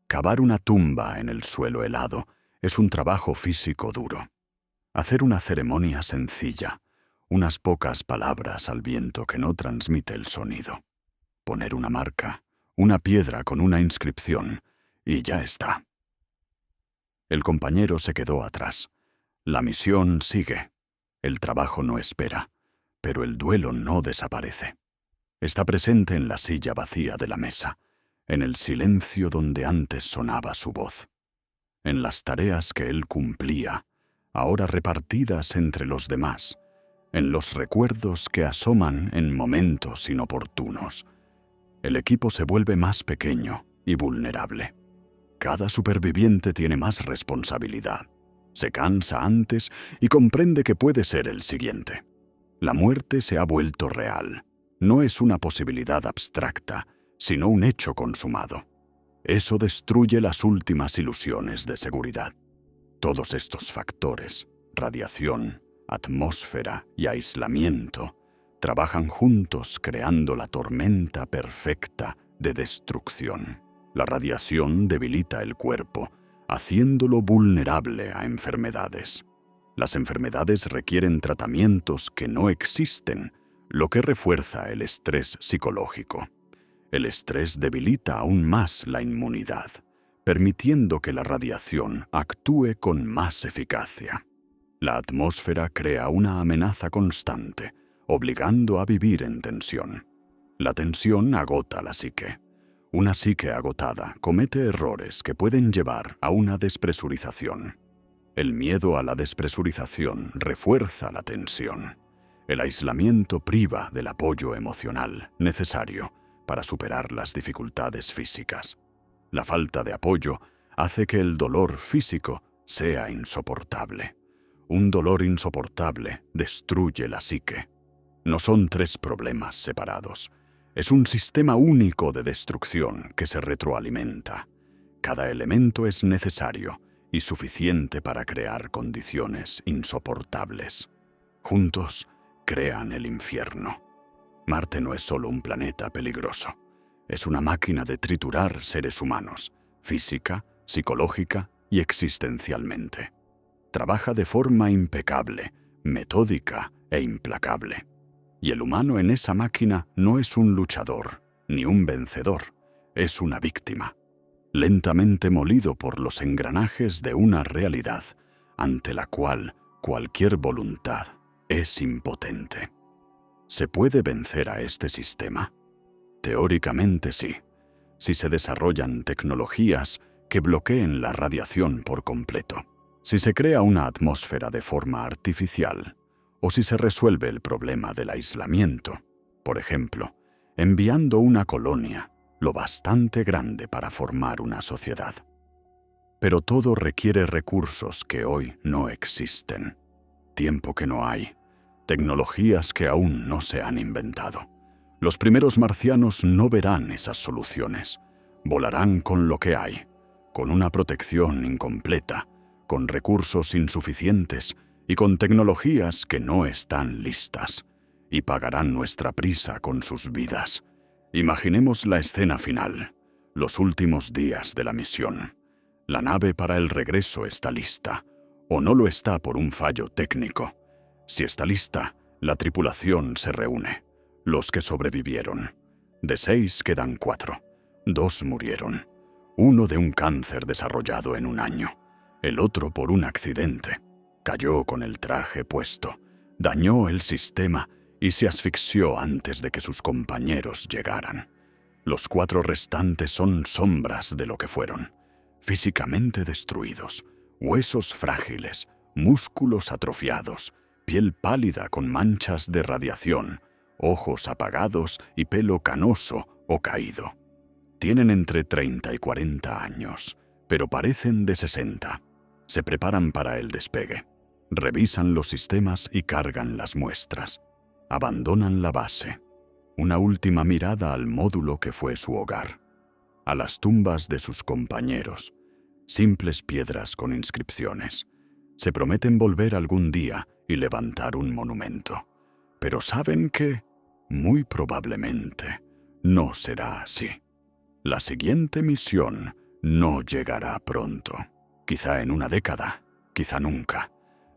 Cavar una tumba en el suelo helado es un trabajo físico duro. Hacer una ceremonia sencilla, unas pocas palabras al viento que no transmite el sonido. Poner una marca, una piedra con una inscripción, y ya está. El compañero se quedó atrás. La misión sigue. El trabajo no espera, pero el duelo no desaparece. Está presente en la silla vacía de la mesa, en el silencio donde antes sonaba su voz, en las tareas que él cumplía, ahora repartidas entre los demás, en los recuerdos que asoman en momentos inoportunos. El equipo se vuelve más pequeño y vulnerable. Cada superviviente tiene más responsabilidad. Se cansa antes y comprende que puede ser el siguiente. La muerte se ha vuelto real. No es una posibilidad abstracta, sino un hecho consumado. Eso destruye las últimas ilusiones de seguridad. Todos estos factores, radiación, atmósfera y aislamiento, trabajan juntos creando la tormenta perfecta de destrucción. La radiación debilita el cuerpo, haciéndolo vulnerable a enfermedades. Las enfermedades requieren tratamientos que no existen, lo que refuerza el estrés psicológico. El estrés debilita aún más la inmunidad, permitiendo que la radiación actúe con más eficacia. La atmósfera crea una amenaza constante, obligando a vivir en tensión. La tensión agota la psique. Una psique agotada comete errores que pueden llevar a una despresurización. El miedo a la despresurización refuerza la tensión. El aislamiento priva del apoyo emocional necesario para superar las dificultades físicas. La falta de apoyo hace que el dolor físico sea insoportable. Un dolor insoportable destruye la psique. No son tres problemas separados. Es un sistema único de destrucción que se retroalimenta. Cada elemento es necesario y suficiente para crear condiciones insoportables. Juntos crean el infierno. Marte no es solo un planeta peligroso. Es una máquina de triturar seres humanos, física, psicológica y existencialmente. Trabaja de forma impecable, metódica e implacable. Y el humano en esa máquina no es un luchador, ni un vencedor, es una víctima, lentamente molido por los engranajes de una realidad ante la cual cualquier voluntad es impotente. ¿Se puede vencer a este sistema? Teóricamente sí, si se desarrollan tecnologías que bloqueen la radiación por completo, si se crea una atmósfera de forma artificial, o si se resuelve el problema del aislamiento. Por ejemplo, enviando una colonia lo bastante grande para formar una sociedad. Pero todo requiere recursos que hoy no existen, tiempo que no hay, tecnologías que aún no se han inventado. Los primeros marcianos no verán esas soluciones, volarán con lo que hay, con una protección incompleta, con recursos insuficientes y con tecnologías que no están listas, y pagarán nuestra prisa con sus vidas. Imaginemos la escena final, los últimos días de la misión. La nave para el regreso está lista, o no lo está por un fallo técnico. Si está lista, la tripulación se reúne. Los que sobrevivieron. De 6 quedan 4. 2 murieron. Uno de un cáncer desarrollado en un año. El otro por un accidente. Cayó con el traje puesto. Dañó el sistema y se asfixió antes de que sus compañeros llegaran. Los 4 restantes son sombras de lo que fueron. Físicamente destruidos, huesos frágiles, músculos atrofiados, piel pálida con manchas de radiación, ojos apagados y pelo canoso o caído. Tienen entre 30 y 40 años, pero parecen de 60. Se preparan para el despegue. Revisan los sistemas y cargan las muestras. Abandonan la base. Una última mirada al módulo que fue su hogar. A las tumbas de sus compañeros. Simples piedras con inscripciones. Se prometen volver algún día y levantar un monumento. Pero saben que, muy probablemente, no será así. La siguiente misión no llegará pronto. Quizá en una década, quizá nunca.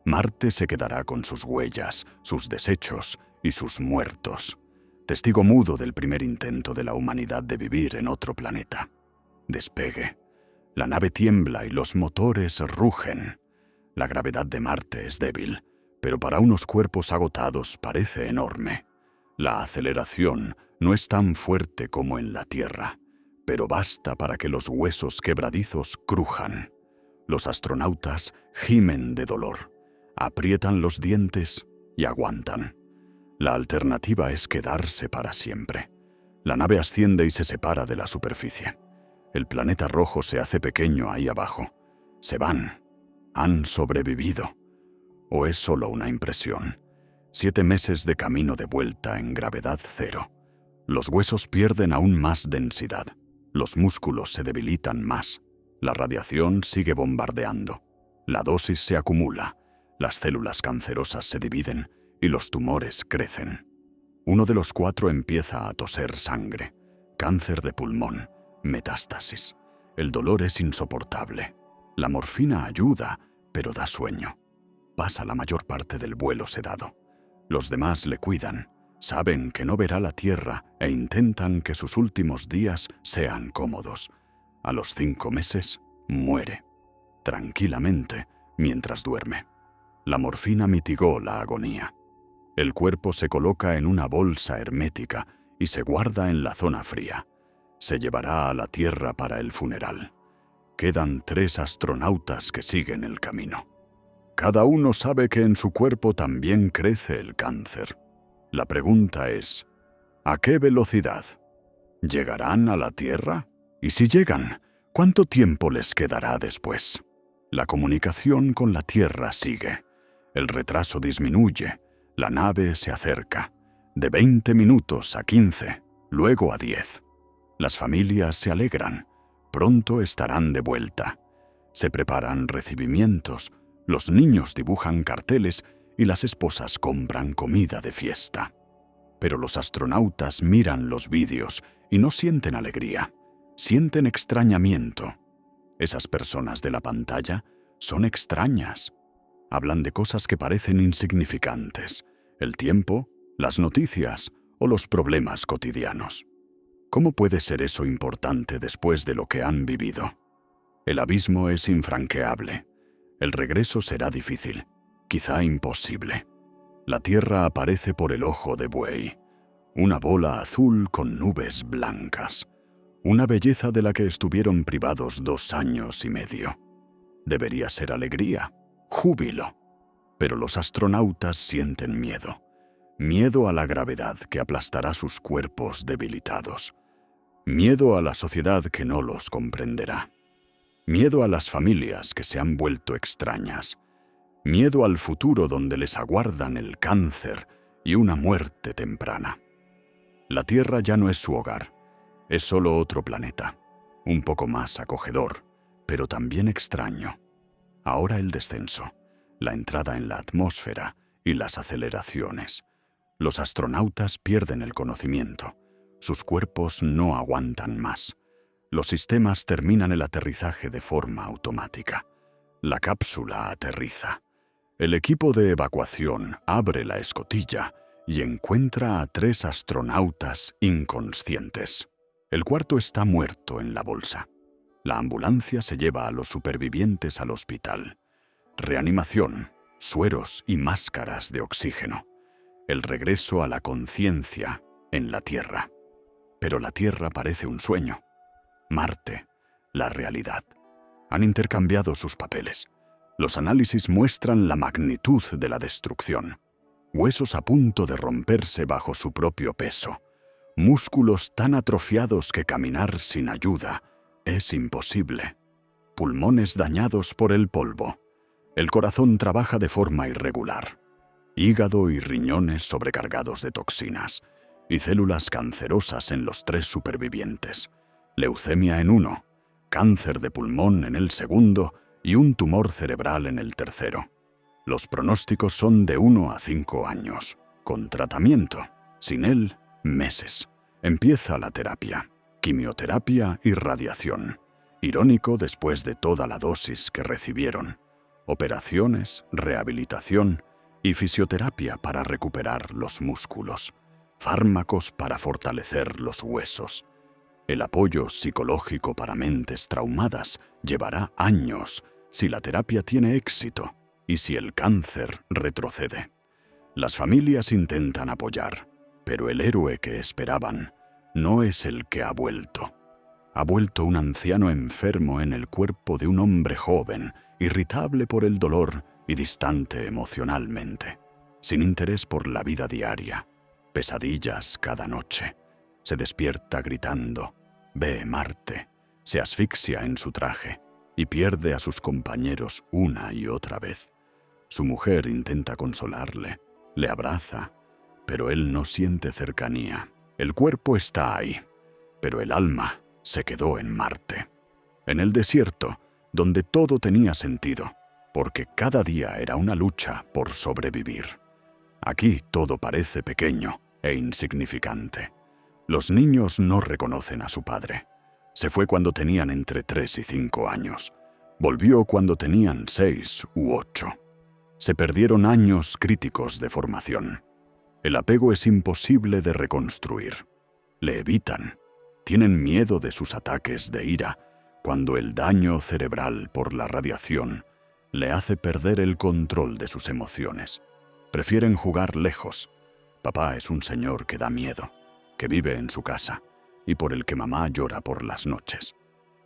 Marte se quedará con sus huellas, sus desechos y sus muertos. Testigo mudo del primer intento de la humanidad de vivir en otro planeta. Despegue. La nave tiembla y los motores rugen. La gravedad de Marte es débil, pero para unos cuerpos agotados parece enorme. La aceleración no es tan fuerte como en la Tierra, pero basta para que los huesos quebradizos crujan. Los astronautas gimen de dolor, aprietan los dientes y aguantan. La alternativa es quedarse para siempre. La nave asciende y se separa de la superficie. El planeta rojo se hace pequeño ahí abajo. Se van. Han sobrevivido. ¿O es solo una impresión? 7 meses de camino de vuelta en gravedad cero. Los huesos pierden aún más densidad. Los músculos se debilitan más. La radiación sigue bombardeando. La dosis se acumula. Las células cancerosas se dividen y los tumores crecen. Uno de los 4 empieza a toser sangre. Cáncer de pulmón. Metástasis. El dolor es insoportable. La morfina ayuda, pero da sueño. Pasa la mayor parte del vuelo sedado. Los demás le cuidan, saben que no verá la Tierra e intentan que sus últimos días sean cómodos. A los 5 meses, muere. Tranquilamente, mientras duerme. La morfina mitigó la agonía. El cuerpo se coloca en una bolsa hermética y se guarda en la zona fría. Se llevará a la Tierra para el funeral. Quedan 3 astronautas que siguen el camino. Cada uno sabe que en su cuerpo también crece el cáncer. La pregunta es, ¿a qué velocidad? ¿Llegarán a la Tierra? Y si llegan, ¿cuánto tiempo les quedará después? La comunicación con la Tierra sigue. El retraso disminuye. La nave se acerca. De 20 minutos a 15, luego a 10. Las familias se alegran. Pronto estarán de vuelta. Se preparan recibimientos. Los niños dibujan carteles y las esposas compran comida de fiesta. Pero los astronautas miran los vídeos y no sienten alegría, sienten extrañamiento. Esas personas de la pantalla son extrañas. Hablan de cosas que parecen insignificantes, el tiempo, las noticias o los problemas cotidianos. ¿Cómo puede ser eso importante después de lo que han vivido? El abismo es infranqueable. El regreso será difícil, quizá imposible. La Tierra aparece por el ojo de buey, una bola azul con nubes blancas, una belleza de la que estuvieron privados 2 años y medio. Debería ser alegría, júbilo, pero los astronautas sienten miedo. Miedo a la gravedad que aplastará sus cuerpos debilitados. Miedo a la sociedad que no los comprenderá. Miedo a las familias que se han vuelto extrañas. Miedo al futuro donde les aguardan el cáncer y una muerte temprana. La Tierra ya no es su hogar, es solo otro planeta, un poco más acogedor, pero también extraño. Ahora el descenso, la entrada en la atmósfera y las aceleraciones. Los astronautas pierden el conocimiento, sus cuerpos no aguantan más. Los sistemas terminan el aterrizaje de forma automática. La cápsula aterriza. El equipo de evacuación abre la escotilla y encuentra a 3 astronautas inconscientes. El cuarto está muerto en la bolsa. La ambulancia se lleva a los supervivientes al hospital. Reanimación, sueros y máscaras de oxígeno. El regreso a la conciencia en la Tierra. Pero la Tierra parece un sueño. Marte, la realidad. Han intercambiado sus papeles. Los análisis muestran la magnitud de la destrucción. Huesos a punto de romperse bajo su propio peso. Músculos tan atrofiados que caminar sin ayuda es imposible. Pulmones dañados por el polvo. El corazón trabaja de forma irregular. Hígado y riñones sobrecargados de toxinas. Y células cancerosas en los 3 supervivientes. Leucemia en uno, cáncer de pulmón en el segundo y un tumor cerebral en el tercero. Los pronósticos son de 1 a 5 años, con tratamiento. Sin él, meses. Empieza la terapia, quimioterapia y radiación. Irónico después de toda la dosis que recibieron. Operaciones, rehabilitación y fisioterapia para recuperar los músculos. Fármacos para fortalecer los huesos. El apoyo psicológico para mentes traumadas llevará años si la terapia tiene éxito y si el cáncer retrocede. Las familias intentan apoyar, pero el héroe que esperaban no es el que ha vuelto. Ha vuelto un anciano enfermo en el cuerpo de un hombre joven, irritable por el dolor y distante emocionalmente, sin interés por la vida diaria, pesadillas cada noche. Se despierta gritando, ve Marte, se asfixia en su traje y pierde a sus compañeros una y otra vez. Su mujer intenta consolarle, le abraza, pero él no siente cercanía. El cuerpo está ahí, pero el alma se quedó en Marte. En el desierto, donde todo tenía sentido, porque cada día era una lucha por sobrevivir. Aquí todo parece pequeño e insignificante. Los niños no reconocen a su padre. Se fue cuando tenían entre 3 y 5 años. Volvió cuando tenían 6 u 8. Se perdieron años críticos de formación. El apego es imposible de reconstruir. Le evitan. Tienen miedo de sus ataques de ira cuando el daño cerebral por la radiación le hace perder el control de sus emociones. Prefieren jugar lejos. Papá es un señor que da miedo, que vive en su casa y por el que mamá llora por las noches.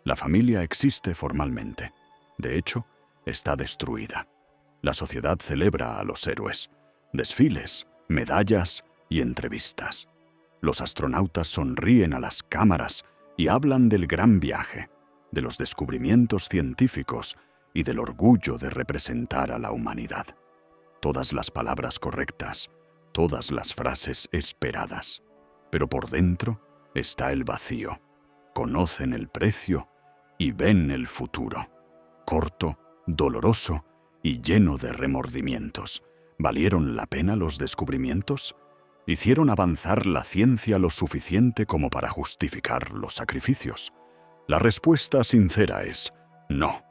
La familia existe formalmente. De hecho, está destruida. La sociedad celebra a los héroes. Desfiles, medallas y entrevistas. Los astronautas sonríen a las cámaras y hablan del gran viaje, de los descubrimientos científicos y del orgullo de representar a la humanidad. Todas las palabras correctas, todas las frases esperadas. Pero por dentro está el vacío. Conocen el precio y ven el futuro. Corto, doloroso y lleno de remordimientos. ¿Valieron la pena los descubrimientos? ¿Hicieron avanzar la ciencia lo suficiente como para justificar los sacrificios? La respuesta sincera es no.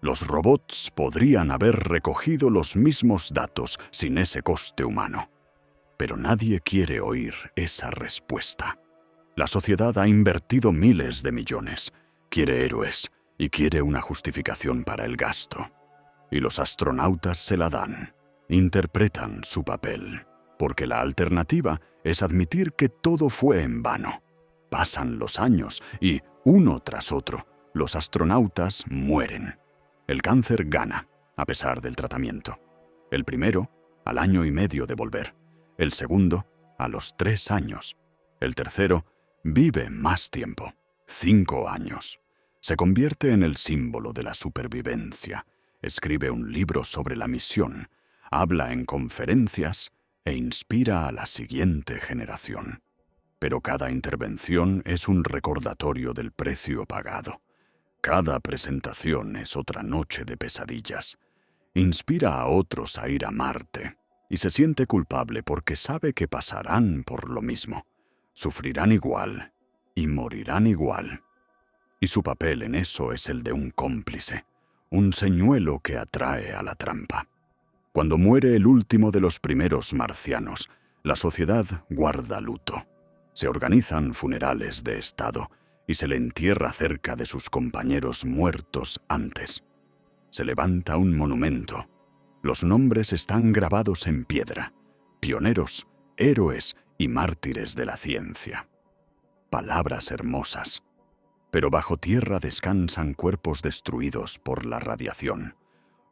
Los robots podrían haber recogido los mismos datos sin ese coste humano. Pero nadie quiere oír esa respuesta. La sociedad ha invertido miles de millones, quiere héroes y quiere una justificación para el gasto. Y los astronautas se la dan, interpretan su papel, porque la alternativa es admitir que todo fue en vano. Pasan los años y, uno tras otro, los astronautas mueren. El cáncer gana, a pesar del tratamiento. El primero, al año y medio de volver. El segundo, a los 3 años. El tercero, vive más tiempo, 5 años. Se convierte en el símbolo de la supervivencia. Escribe un libro sobre la misión, habla en conferencias e inspira a la siguiente generación. Pero cada intervención es un recordatorio del precio pagado. Cada presentación es otra noche de pesadillas. Inspira a otros a ir a Marte y se siente culpable porque sabe que pasarán por lo mismo. Sufrirán igual y morirán igual. Y su papel en eso es el de un cómplice, un señuelo que atrae a la trampa. Cuando muere el último de los primeros marcianos, la sociedad guarda luto. Se organizan funerales de Estado y se le entierra cerca de sus compañeros muertos antes. Se levanta un monumento. Los nombres están grabados en piedra. Pioneros, héroes y mártires de la ciencia. Palabras hermosas. Pero bajo tierra descansan cuerpos destruidos por la radiación,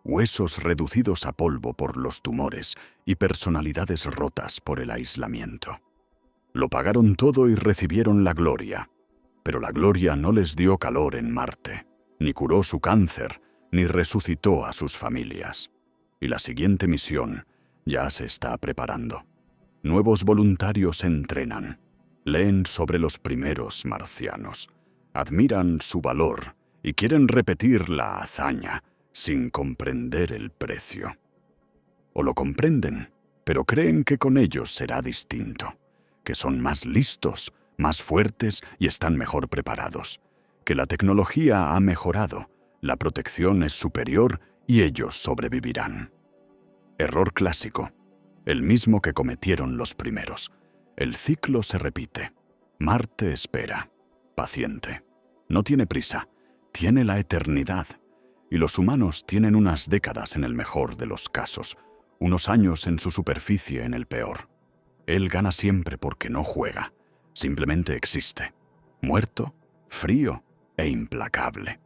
huesos reducidos a polvo por los tumores y personalidades rotas por el aislamiento. Lo pagaron todo y recibieron la gloria, pero la gloria no les dio calor en Marte, ni curó su cáncer, ni resucitó a sus familias. Y la siguiente misión ya se está preparando. Nuevos voluntarios se entrenan, leen sobre los primeros marcianos, admiran su valor y quieren repetir la hazaña sin comprender el precio. O lo comprenden, pero creen que con ellos será distinto, que son más listos, más fuertes y están mejor preparados, que la tecnología ha mejorado, la protección es superior y ellos sobrevivirán. Error clásico, el mismo que cometieron los primeros. El ciclo se repite. Marte espera, paciente. No tiene prisa, tiene la eternidad. Y los humanos tienen unas décadas en el mejor de los casos, unos años en su superficie en el peor. Él gana siempre porque no juega, simplemente existe, muerto, frío e implacable.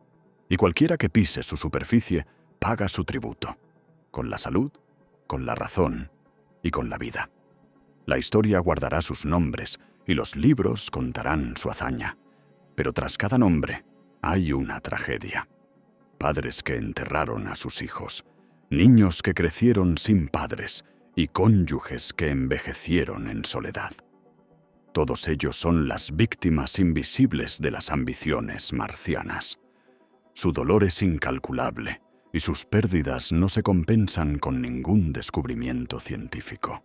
Y cualquiera que pise su superficie paga su tributo, con la salud, con la razón y con la vida. La historia guardará sus nombres y los libros contarán su hazaña, pero tras cada nombre hay una tragedia. Padres que enterraron a sus hijos, niños que crecieron sin padres y cónyuges que envejecieron en soledad. Todos ellos son las víctimas invisibles de las ambiciones marcianas. Su dolor es incalculable y sus pérdidas no se compensan con ningún descubrimiento científico.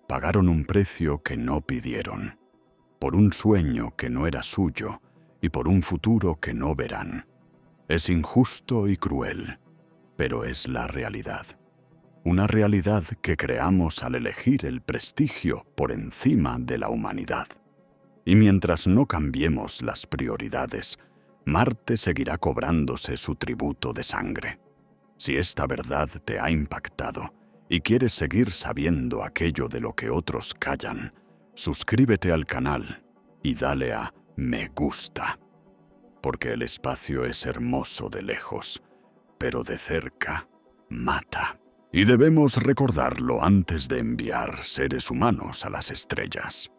Pagaron un precio que no pidieron, por un sueño que no era suyo y por un futuro que no verán. Es injusto y cruel, pero es la realidad. Una realidad que creamos al elegir el prestigio por encima de la humanidad. Y mientras no cambiemos las prioridades, Marte seguirá cobrándose su tributo de sangre. Si esta verdad te ha impactado y quieres seguir sabiendo aquello de lo que otros callan, suscríbete al canal y dale a me gusta. Porque el espacio es hermoso de lejos, pero de cerca mata. Y debemos recordarlo antes de enviar seres humanos a las estrellas.